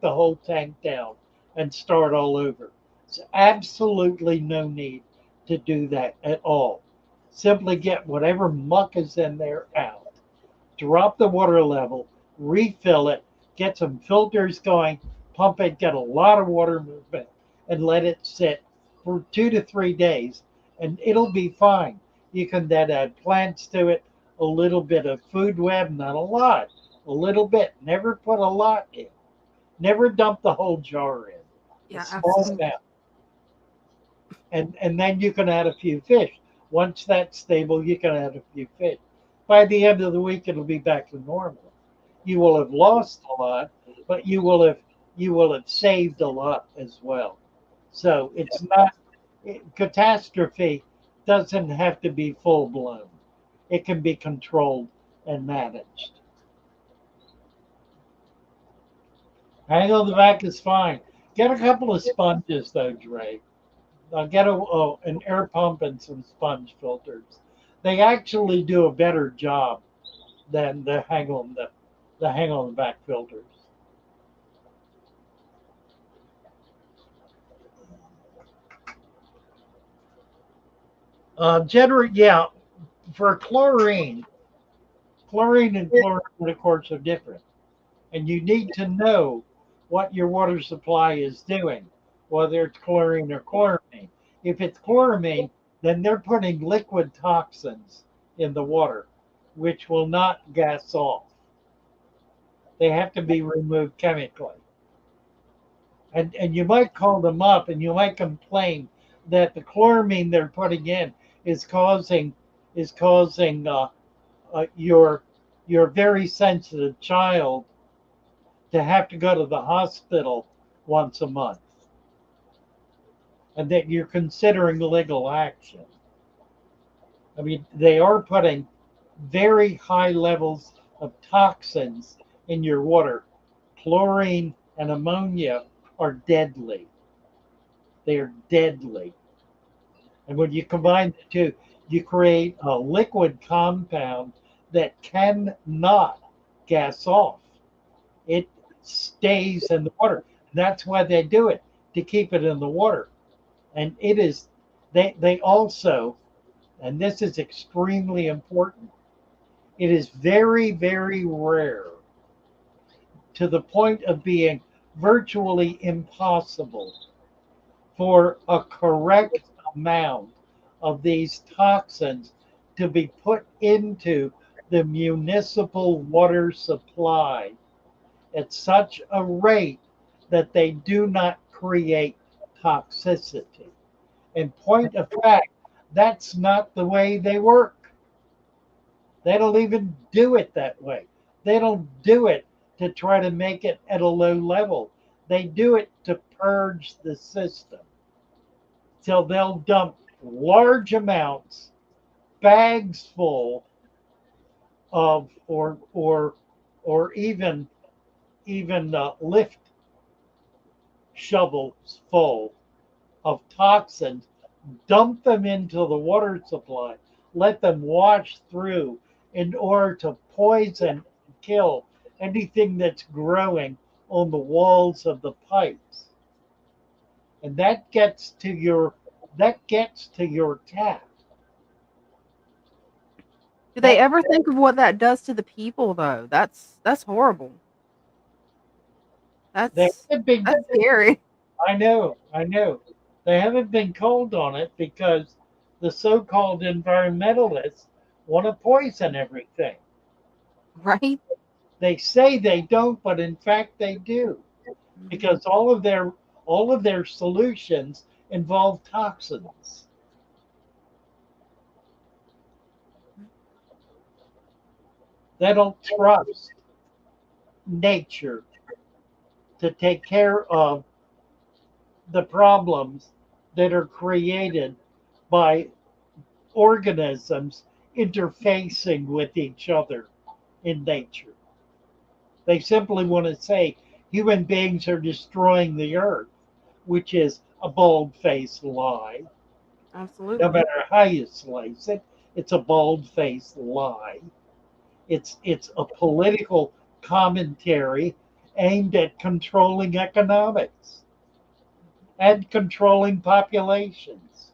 whole tank down and start all over. There's absolutely no need to do that at all. Simply get whatever muck is in there out. Drop the water level, refill it, get some filters going, pump it, get a lot of water movement, and let it sit for 2 to 3 days, and it'll be fine. You can then add plants to it, a little bit of food web, not a lot, a little bit. Never put a lot in. Never dump the whole jar in. A Yeah, small absolutely. amount. And then you can add a few fish. Once that's stable, you can add a few fish. By the end of the week, it'll be back to normal. You will have lost a lot, but you will have saved a lot as well. So it's not catastrophe doesn't have to be full blown. It can be controlled and managed. Hang on the back is fine. Get a couple of sponges though, Dre. Get an air pump and some sponge filters. They actually do a better job than the hang on the back filters. Generally, yeah, for chlorine and chlorine, of course, are different. And you need to know what your water supply is doing, whether it's chlorine or chloramine. If it's chloramine, then they're putting liquid toxins in the water, which will not gas off. They have to be removed chemically. And you might call them up and you might complain that the chloramine they're putting in is causing your very sensitive child to have to go to the hospital once a month, and that you're considering legal action. I mean, they are putting very high levels of toxins in your water. Chlorine and ammonia are deadly. They are deadly. And when you combine the two, you create a liquid compound that cannot gas off. It stays in the water. That's why they do it, to keep it in the water. And it is, they also, and this is extremely important, it is very, very rare, to the point of being virtually impossible, for a correct amount of these toxins to be put into the municipal water supply at such a rate that they do not create toxicity. In point of fact, that's not the way they work. They don't even do it that way. They don't do it to try to make it at a low level. They do it to purge the system. So they'll dump large amounts, bags full of, or even lift shovels full of toxins, dump them into the water supply, let them wash through in order to poison and kill anything that's growing on the walls of the pipes. And that gets to your tap. Do they That ever think of what that does to the people though? That's horrible. they That's haven't been that's scary. I know. They haven't been called on it because the so-called environmentalists want to poison everything. Right? They say they don't, but in fact they do, Mhm. because all of their solutions involve toxins. They don't trust nature to take care of the problems that are created by organisms interfacing with each other in nature. They simply want to say human beings are destroying the earth, which is a bald faced lie. No Absolutely. matter how you slice it, it's a bald faced lie. It's a political commentary aimed at controlling economics and controlling populations.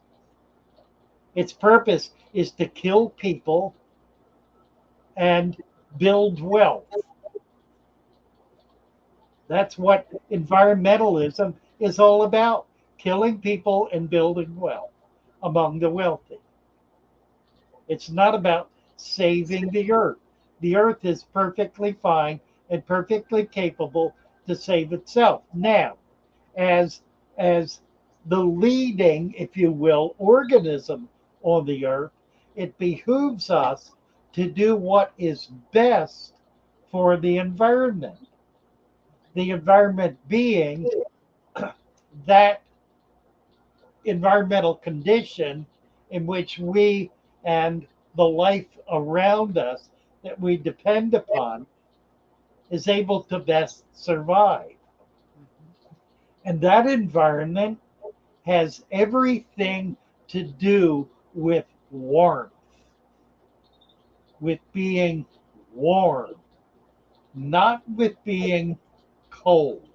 Its purpose is to kill people and build wealth. That's what environmentalism is all about, killing people and building wealth among the wealthy. It's not about saving the earth. The earth is perfectly fine and perfectly capable to save itself. Now, as as the leading, if you will, organism on the earth, it behooves us to do what is best for the environment. The environment being that environmental condition in which we and the life around us that we depend upon is able to best survive. Mhm. And that environment has everything to do with warmth. with being warm, not with being cold.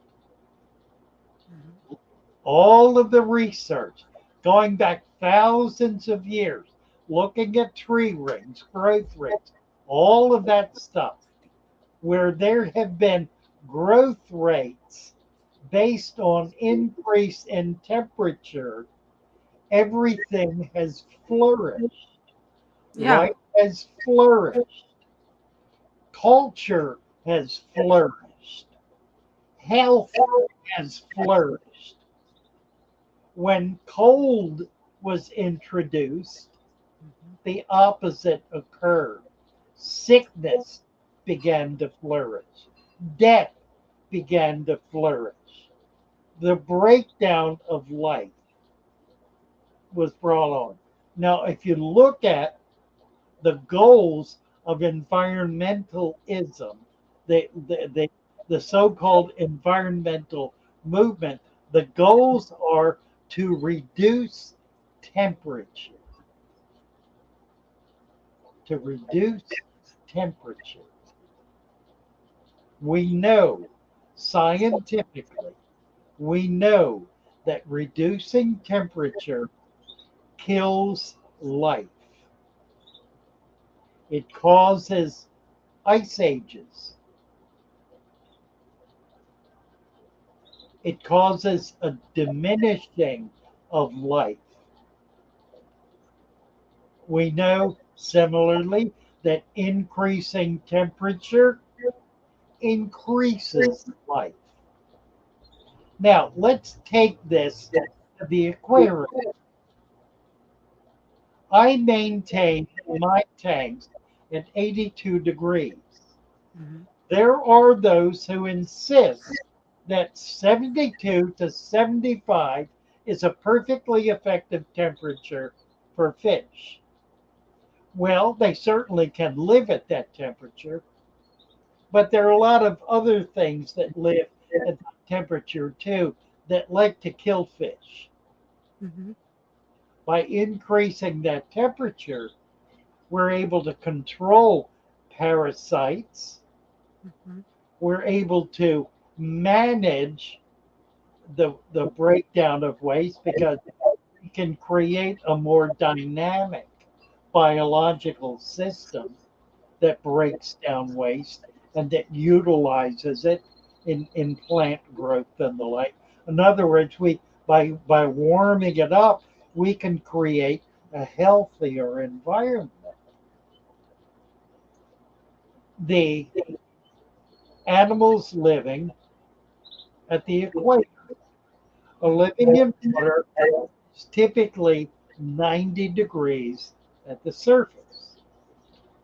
All of the research going back thousands of years, looking at tree rings, growth rates, all of that stuff, where there have been growth rates based on increase in temperature, everything has flourished. Yeah. Life has flourished. Culture has flourished. Health has flourished. When cold was introduced, the opposite occurred. Sickness began to flourish. Death began to flourish. The breakdown of life was brought on. Now, if you look at the goals of environmentalism, the so-called environmental movement, the goals are to reduce temperature, to reduce temperature. We know scientifically, we know that reducing temperature kills life. It causes ice ages. It causes a diminishing of life. We know similarly that increasing temperature increases life. Now, let's take this to the aquarium. I maintain my tanks at 82 degrees. There are those who insist that 72 to 75 is a perfectly effective temperature for fish. Well, they certainly can live at that temperature, but there are a lot of other things that live at that temperature too that like to kill fish. By increasing that temperature, we're able to control parasites. We're able to manage the breakdown of waste because we can create a more dynamic biological system that breaks down waste and that utilizes it in plant growth and the like. In other words, we by warming it up, we can create a healthier environment. The animals living at the equator are living in water is typically 90 degrees at the surface.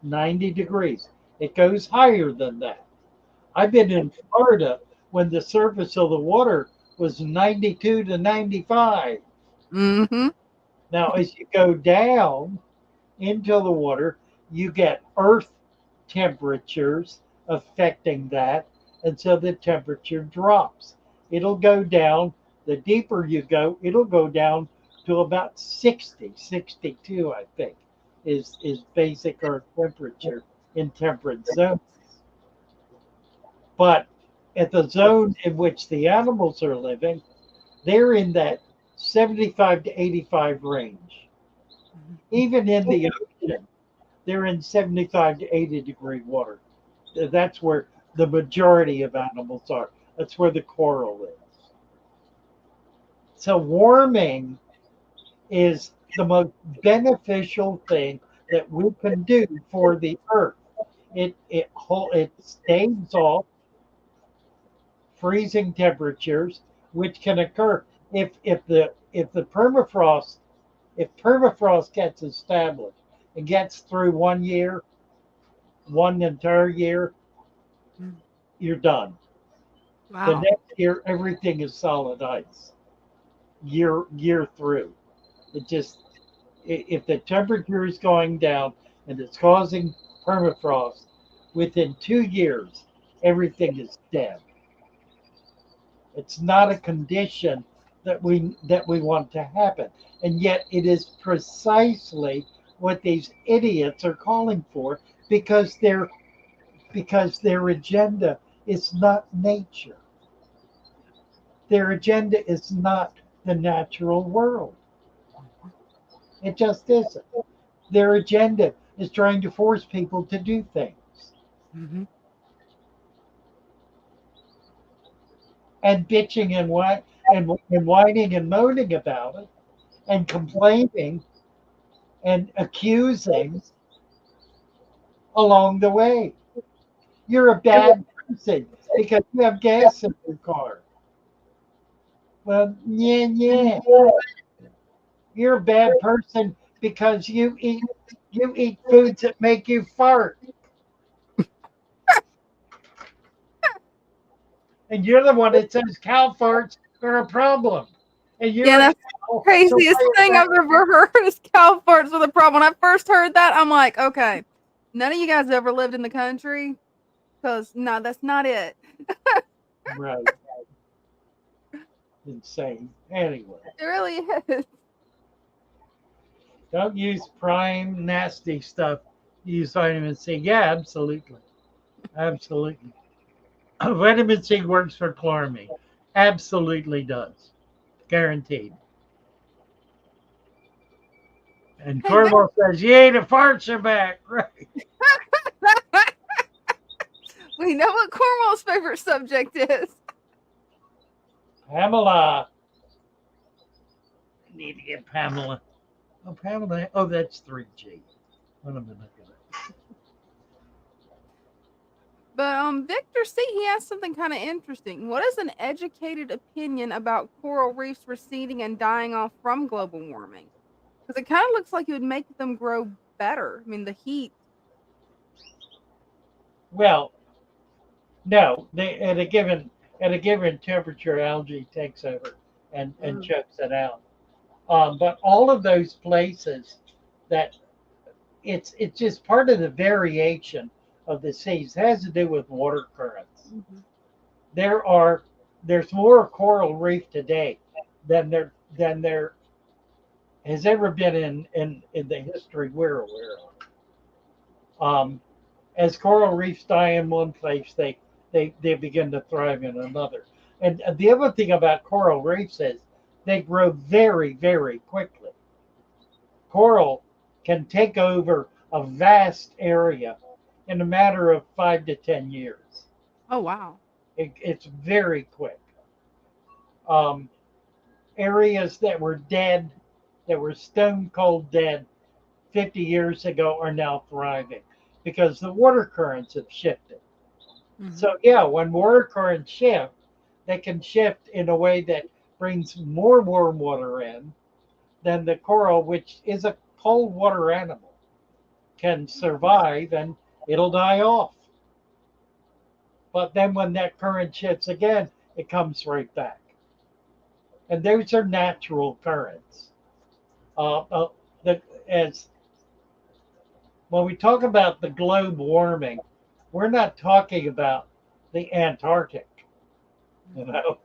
90 degrees. It goes higher than that. I've been in Florida when the surface of the water was 92 to 95. Mm-hmm. Now, as you go down into the water, you get earth temperatures affecting that, and so the temperature drops. It'll go down, the deeper you go, it'll go down to about 60, 62, I think, is basic earth temperature in temperate zones. But at the zone in which the animals are living, they're in that 75 to 85 range. Even in the ocean, they're in 75 to 80-degree water. That's where the majority of animals are. That's where the coral is. So warming is the most beneficial thing that we can do for the earth. It staves off freezing temperatures, which can occur if the permafrost gets established and gets through 1 year, one entire year, you're done. The Wow. next year, everything is solid ice. Year through, it just if the temperature is going down and it's causing permafrost, within 2 years, everything is dead. It's not a condition that we want to happen. And yet it is precisely what these idiots are calling for because their agenda is not nature. Their agenda is not the natural world. It just isn't. Their agenda is trying to force people to do things Mm-hmm. and bitching and whining and moaning about it and complaining and accusing along the way. You're a bad person because you have gas in your car. Well, yeah, yeah. You're a bad person because you eat foods that make you fart. And you're the one that says cow farts are a problem. And Yeah, you're a that's cow, so craziest why is thing that? I've ever heard is cow farts with a problem. When I first heard that, I'm like, okay, none of you guys ever lived in the country, because no, that's not it. Right. Insane. Anyway, It really is. don't use prime nasty stuff. Use vitamin C. Yeah, absolutely. Absolutely. Vitamin C works for chloramine. Absolutely does. Guaranteed. And Hey, Vic, Corvo says, you ate a farts are back. Right. we know what Cornwall's favorite subject is. Pamela. I need to get Pamela. Oh, Pamela. Oh, that's 3G. What am I looking at? But Victor, see, he has something kind of interesting. What is an educated opinion about coral reefs receding and dying off from global warming? Because it kind of looks like it would make them grow better. I mean, the heat. Well, no. They at a given temperature, algae takes over and Mm. chokes it out. But all of those places that it's just part of the variation of the seas. It has to do with water currents. Hmm. There are there's more coral reef today than there has ever been in the history we're aware of. As coral reefs die in one place, they begin to thrive in another. And the other thing about coral reefs is they grow very, very quickly. Coral can take over a vast area in a matter of 5 to 10 years. Oh, wow. It's very quick. Um, Areas that were dead, that were stone cold dead 50 years ago, are now thriving because the water currents have shifted. Hmm. So, yeah, when water currents shift, they can shift in a way that brings more warm water in than the coral, which is a cold water animal, can survive and it'll die off. But then when that current shifts again, it comes right back. And those are natural currents. Uh, uh, the, as when we talk about the globe warming, we're not talking about the Antarctic. You Hmm. know,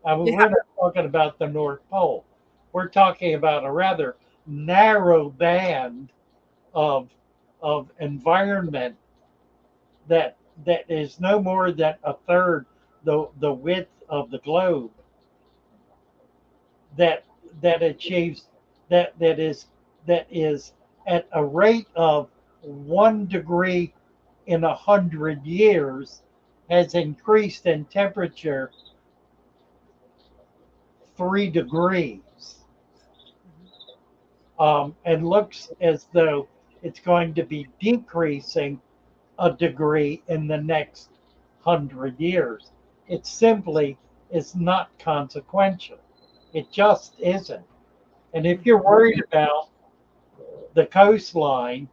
I mean, Yeah. we're not talking about the North Pole. We're talking about a rather narrow band of environment that is no more than a third the width of the globe that that achieves that is at a rate of 1 degree in 100 years has increased in temperature 3 degrees, and looks as though it's going to be decreasing a degree in the next 100 years. It simply is not consequential. It just isn't. And if you're Hmm. worried about the coastline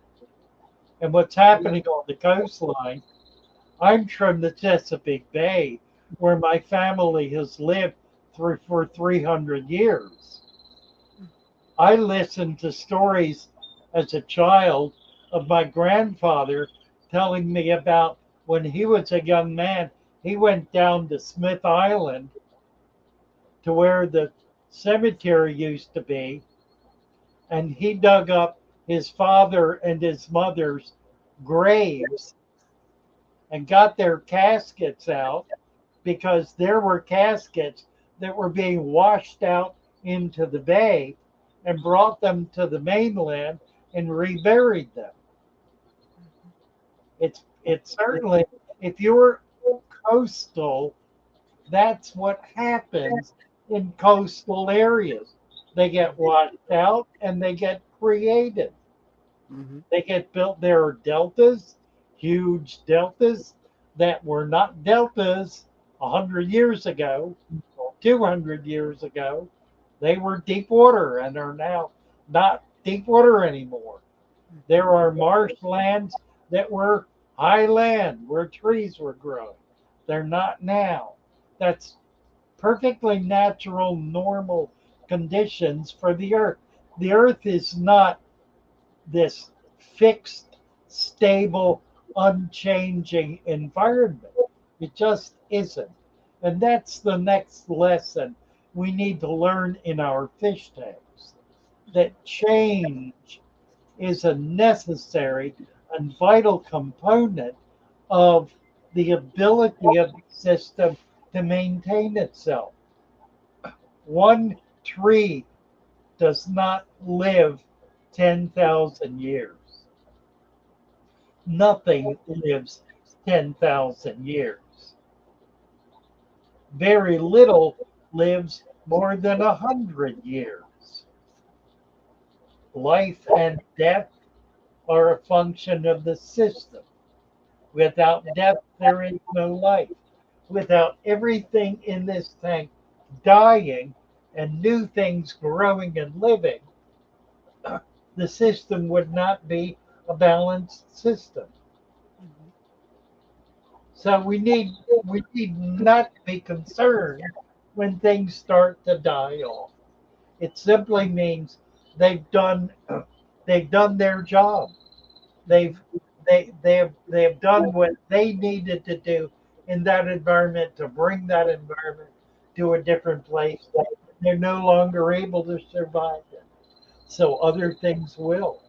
and what's happening on the coastline, I'm from the Chesapeake Bay, where my family has lived for 300 years. I listened to stories as a child of my grandfather telling me about when he was a young man, he went down to Smith Island to where the cemetery used to be, and he dug up his father and his mother's graves and got their caskets out because there were caskets that were being washed out into the bay and brought them to the mainland and reburied them. It's certainly, if you're coastal, that's what happens in coastal areas. They get washed out and they get created. Mhm. They get built. There are deltas, huge deltas that were not deltas 100 years ago, or 200 years ago. They were deep water and are now not deep water anymore. There are marshlands that were high land where trees were growing. They're not now. That's perfectly natural, normal conditions for the earth. The earth is not this fixed, stable, unchanging environment. It just isn't. And that's the next lesson we need to learn in our fish tanks, that change is a necessary and vital component of the ability of the system to maintain itself. One tree does not live 10,000 years. Nothing lives 10,000 years. Very little lives more than 100 years. Life and death are a function of the system. Without death, there is no life. Without everything in this tank dying and new things growing and living, the system would not be a balanced system. Mhm. So we need not to be concerned when things start to die off. It simply means they've done they've done their job. They've Mhm. they have done what they needed to do in that environment to bring that environment to a different place. They're no longer able to survive it. So other things will.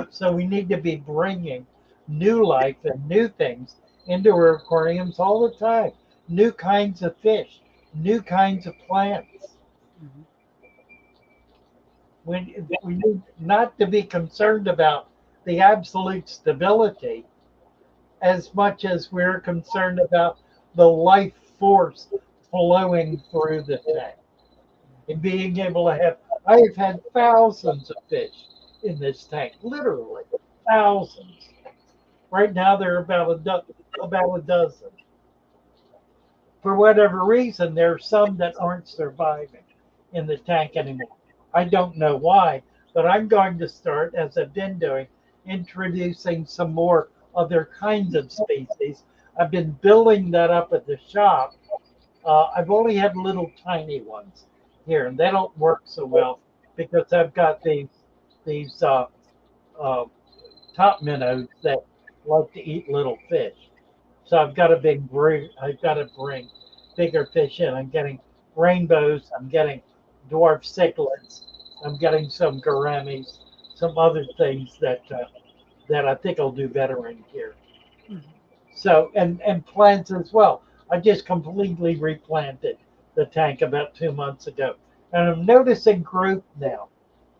So we need to be bringing new life and new things into our aquariums all the time. New kinds of fish, new kinds of plants. Mhm. We need not to be concerned about the absolute stability as much as we're concerned about the life force flowing through the tank and being able to have. I've had thousands of fish in this tank, literally thousands. Right now, there are about a dozen. For whatever reason, there are some that aren't surviving in the tank anymore. I don't know why, but I'm going to start, as I've been doing, introducing some more other kinds of species. I've been building that up at the shop. I've only had little tiny ones here, and they don't work so well because I've got these uh, top minnows that like to eat little fish. So I've got to bring bigger fish in. I'm getting rainbows. I'm getting dwarf cichlids. I'm getting some gouramis, some other things that I think will do better in here. Mhm. So and plants as well. I just completely replanted the tank about 2 months ago, and I'm noticing growth now.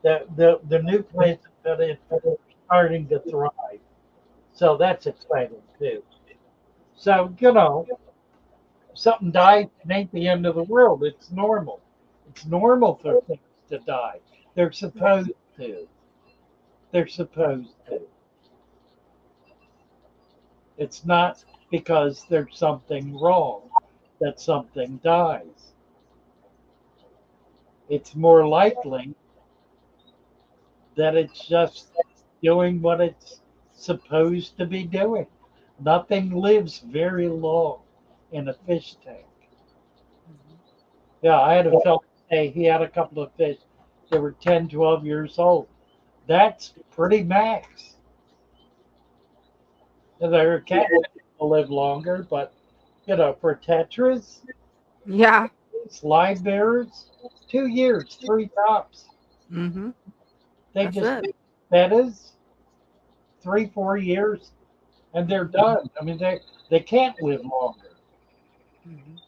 The new plants that are starting to thrive. So that's exciting too. So something dies, it ain't the end of the world. It's normal. It's normal for things to die. They're supposed to. They're supposed to. It's not because there's something wrong that something dies. It's more likely that it's just doing what it's supposed to be doing. Nothing lives very long in a fish tank. Mhm. Yeah, I had a fellow say he had a couple of fish that were 10, 12 years old. That's pretty max. There are catfish that live longer, but for tetras, Yeah. slide bearers, 2 years, three tops. Mhm. They That's just it. bettas, 3, 4 years, and they're done. I mean, they can't live longer. Mhm.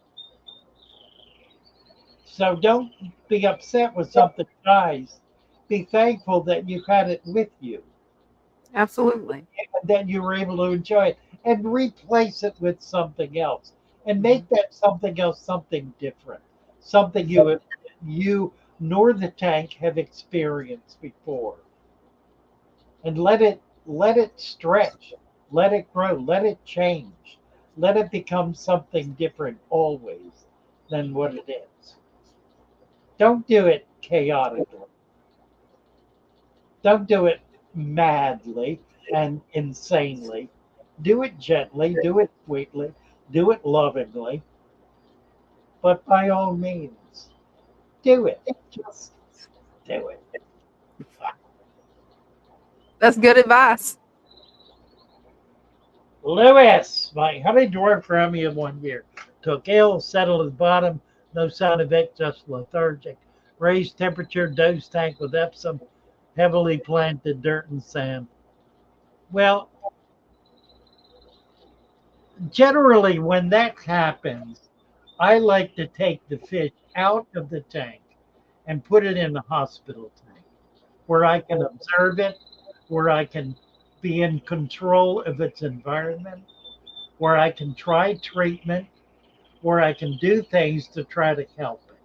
So don't be upset when something dies. Be thankful that you've had it with you, Absolutely. and that you were able to enjoy it, and replace it with something else, and Mhm. make that something else something different, something you nor the tank have experienced before, and let it stretch, let it grow, let it change, let it become something different always than what it is. Don't do it chaotically. Don't do it madly and insanely. Do it gently, do it sweetly, do it lovingly, but by all means, do it. Just do it. That's good advice. Louis, my honey dwarf ran me in 1 year. Took ill, settled at the bottom, no sign of it, just lethargic. Raised temperature, dose tank with Epsom, heavily planted dirt and sand. Well, generally, when that happens, I like to take the fish out of the tank and put it in the hospital tank where I can observe it, where I can be in control of its environment, where I can try treatment, where I can do things to try to help it.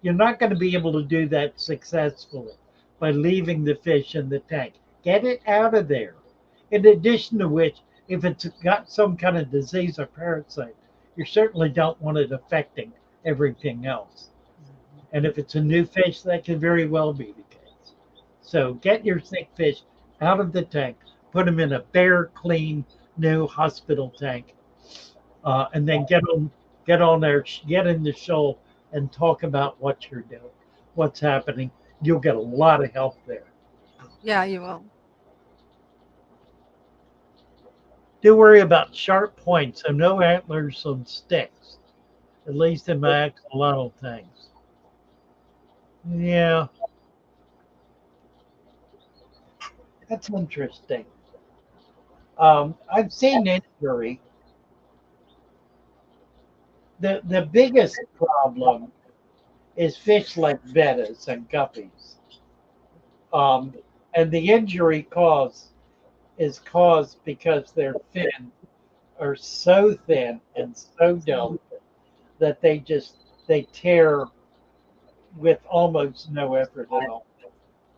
You're not going to be able to do that successfully by leaving the fish in the tank. Get it out of there. In addition to which, if it's got some kind of disease or parasite, you certainly don't want it affecting everything else. And if it's a new fish, that could very well be the case. So get your sick fish out of the tank, put them in a bare, clean, new hospital tank, and then get on there, get in the shoal, and talk about what you're doing, what's happening. You'll get a lot of help there. Yeah, you will. Do worry about sharp points, so no antlers on sticks, at least in my axolotl tanks. Yeah, that's interesting. I've seen injury. The biggest problem is fish like bettas and guppies. Um, and the injury is caused because their fin are so thin and so delicate that they tear with almost no effort at all.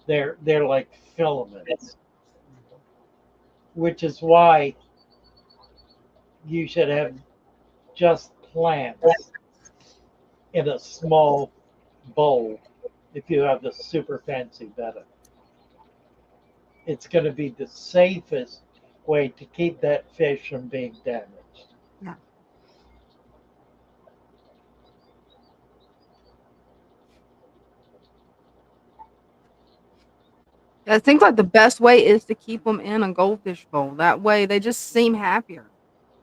They're like filaments, which is why you should have just plants in a small bowl if you have the super fancy betta. It's going to be the safest way to keep that fish from being damaged. Yeah. Yeah, it seems like the best way is to keep them in a goldfish bowl. That way they just seem happier.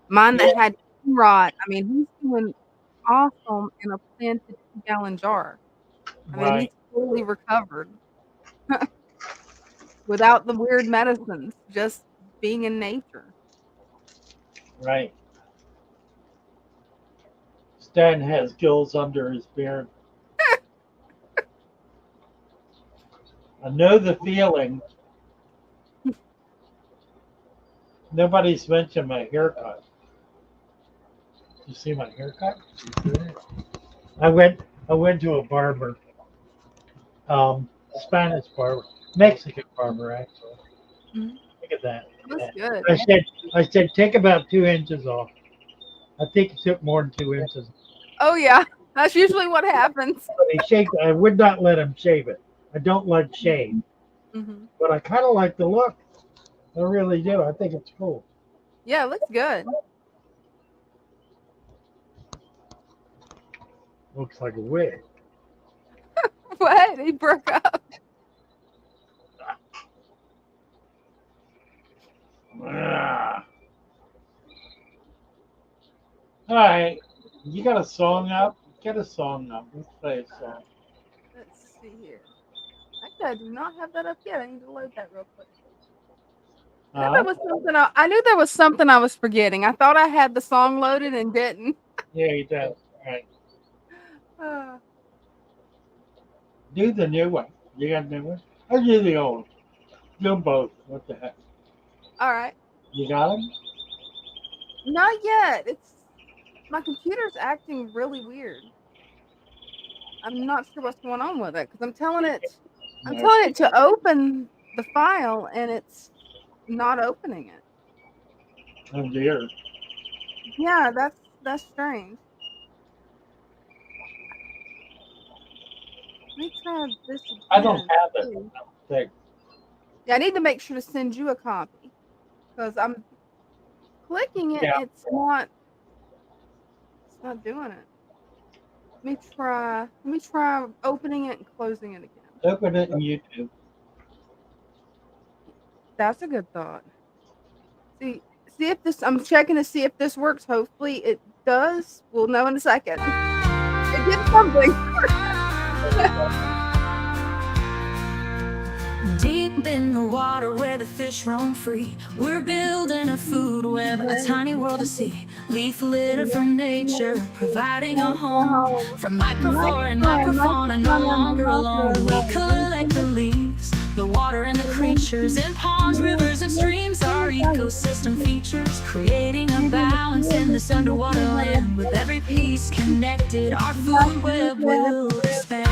Mine that had rot, I mean, he's doing awesome in a planted 2-gallon jar. I mean, he's Right, fully recovered without the weird medicines, just being in nature. right. Stan has gills under his beard. I know the feeling. Nobody's mentioned my haircut. You see my haircut? I went I went to a barber, Spanish barber, Mexican barber actually. Mhm. Look at that. That's good. I said I said take about 2 inches off. I think he took more than 2 inches. Oh, yeah. That's usually what happens. But he shaved. I would not let him shave it. I don't like shave, Mhm. but I kind of like the look. I really do. I think it's cool. Yeah, it looks good. Looks like a wig. What? He broke up. Ah. All right, you got a song up? Get a song up. Let's play a song. Let's see here. Actually, I do not have that up yet. I need to load that real quick. I knew Huh? there was something. I knew there was something I was forgetting. I thought I had the song loaded and didn't. Yeah, you do. All right. Uh, Do the new one. You got a new one? Or do the old one? Do 'em both. What the heck? all right, You got them? not yet. It's my computer's acting really weird. I'm not sure what's going on with it because I'm No. telling it to open the file and it's not opening it. Oh dear. Yeah, that's strange. Let me try this I don't again. have it. too. I don't think. Yeah, I need to make sure to send you a copy because I'm clicking it. Yeah. It's not doing it. Let me try opening it and closing it again. Open it in YouTube. That's a good thought. See see if this I'm checking to see if this works. Hopefully it does. We'll know in a second. It did something. Deep in the water where the fish roam free, we're building a food web, a tiny world to see. Leaf litter from nature, providing a home. From microflora and microfauna, no longer alone. We collect the leaves, the water and the creatures in ponds, rivers and streams. Our ecosystem features, creating a balance in this underwater land. With every piece connected, our food web will expand.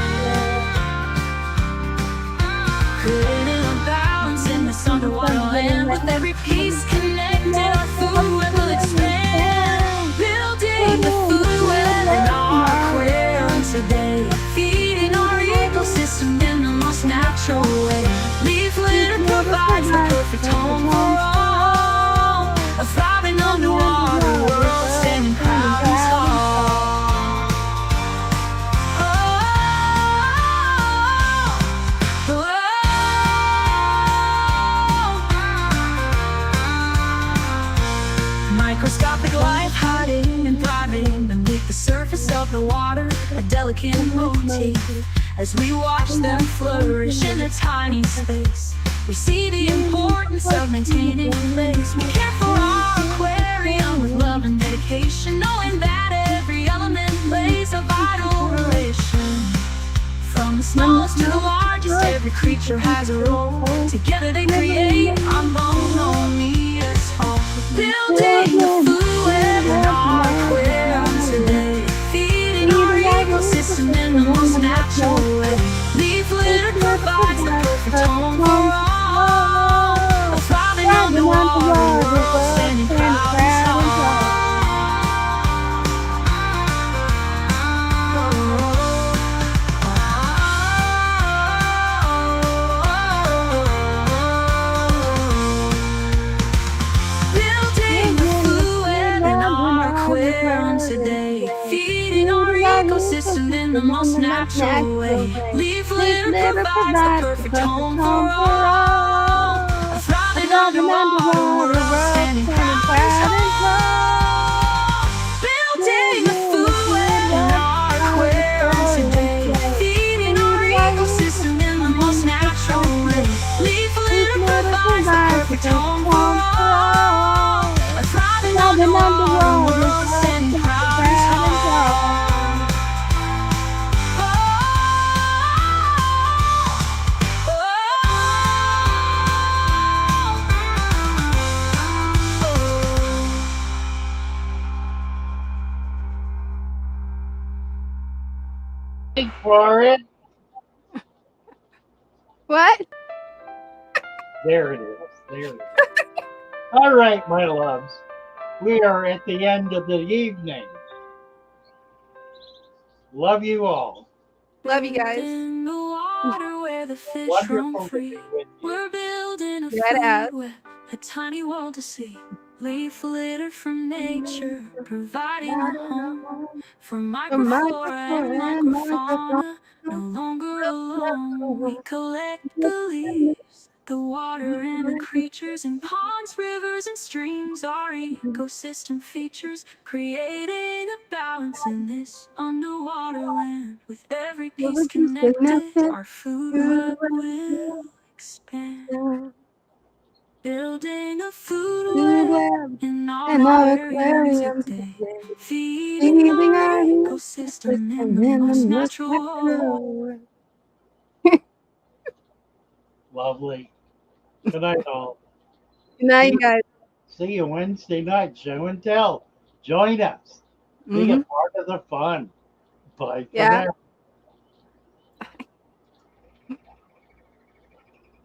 Creating a balance in this underwater land. With every piece connected, our food web will expand. Building the food web in our aquarium today, feeding our ecosystem in the most natural way. Leaf litter provides the perfect home for all, a thriving underwater world standing proud and tall. Microscopic life hiding and thriving beneath the surface of the water, a delicate motif. As we watch them flourish in a tiny space, we see the importance of maintaining place. We care for our aquarium with love and dedication, knowing that every element plays a vital relation. From the smallest to the largest, every creature has a role. Together they create our harmonious home. Building the food web in our aquarium today, feeding our ecosystem in the most natural way. Leaf litter provides the perfect home for all, a thriving underwater world standing proud and tall. Building the food web in our aquarium today, feeding our ecosystem in the most natural way. Leaf litter provides the perfect home for all, a thriving underwater world standing proud and tall. Building the food web in our aquarium today, feeding our ecosystem in the most natural way. Leaf litter provides the perfect home for all, a thriving underwater world standing proud and tall. Wait for it. What? There it is. There it is. All right, my loves. We are at the end of the evening. Love you all. Love you guys. In the water where the fish roam Wonderful to free, be with you. we're building a Red ass. food web, a tiny world to see. Leaf litter from nature, providing a home. From microflora and microfauna, no longer alone. We collect the leaves, the water and the creatures in ponds, rivers and streams. Our ecosystem features, creating a balance in this underwater land. With every piece connected, our food web will expand. Building a food Food web web in and our our aquarium aquariums today. today. Feeding Feeding our our ecosystem in ecosystem the in the most most natural. natural way. Lovely. Good night, all. Good night, See you you, guys. see you Wednesday night. Show and tell. Join us. Be a Hmm. part of the fun. Bye for Yeah. now.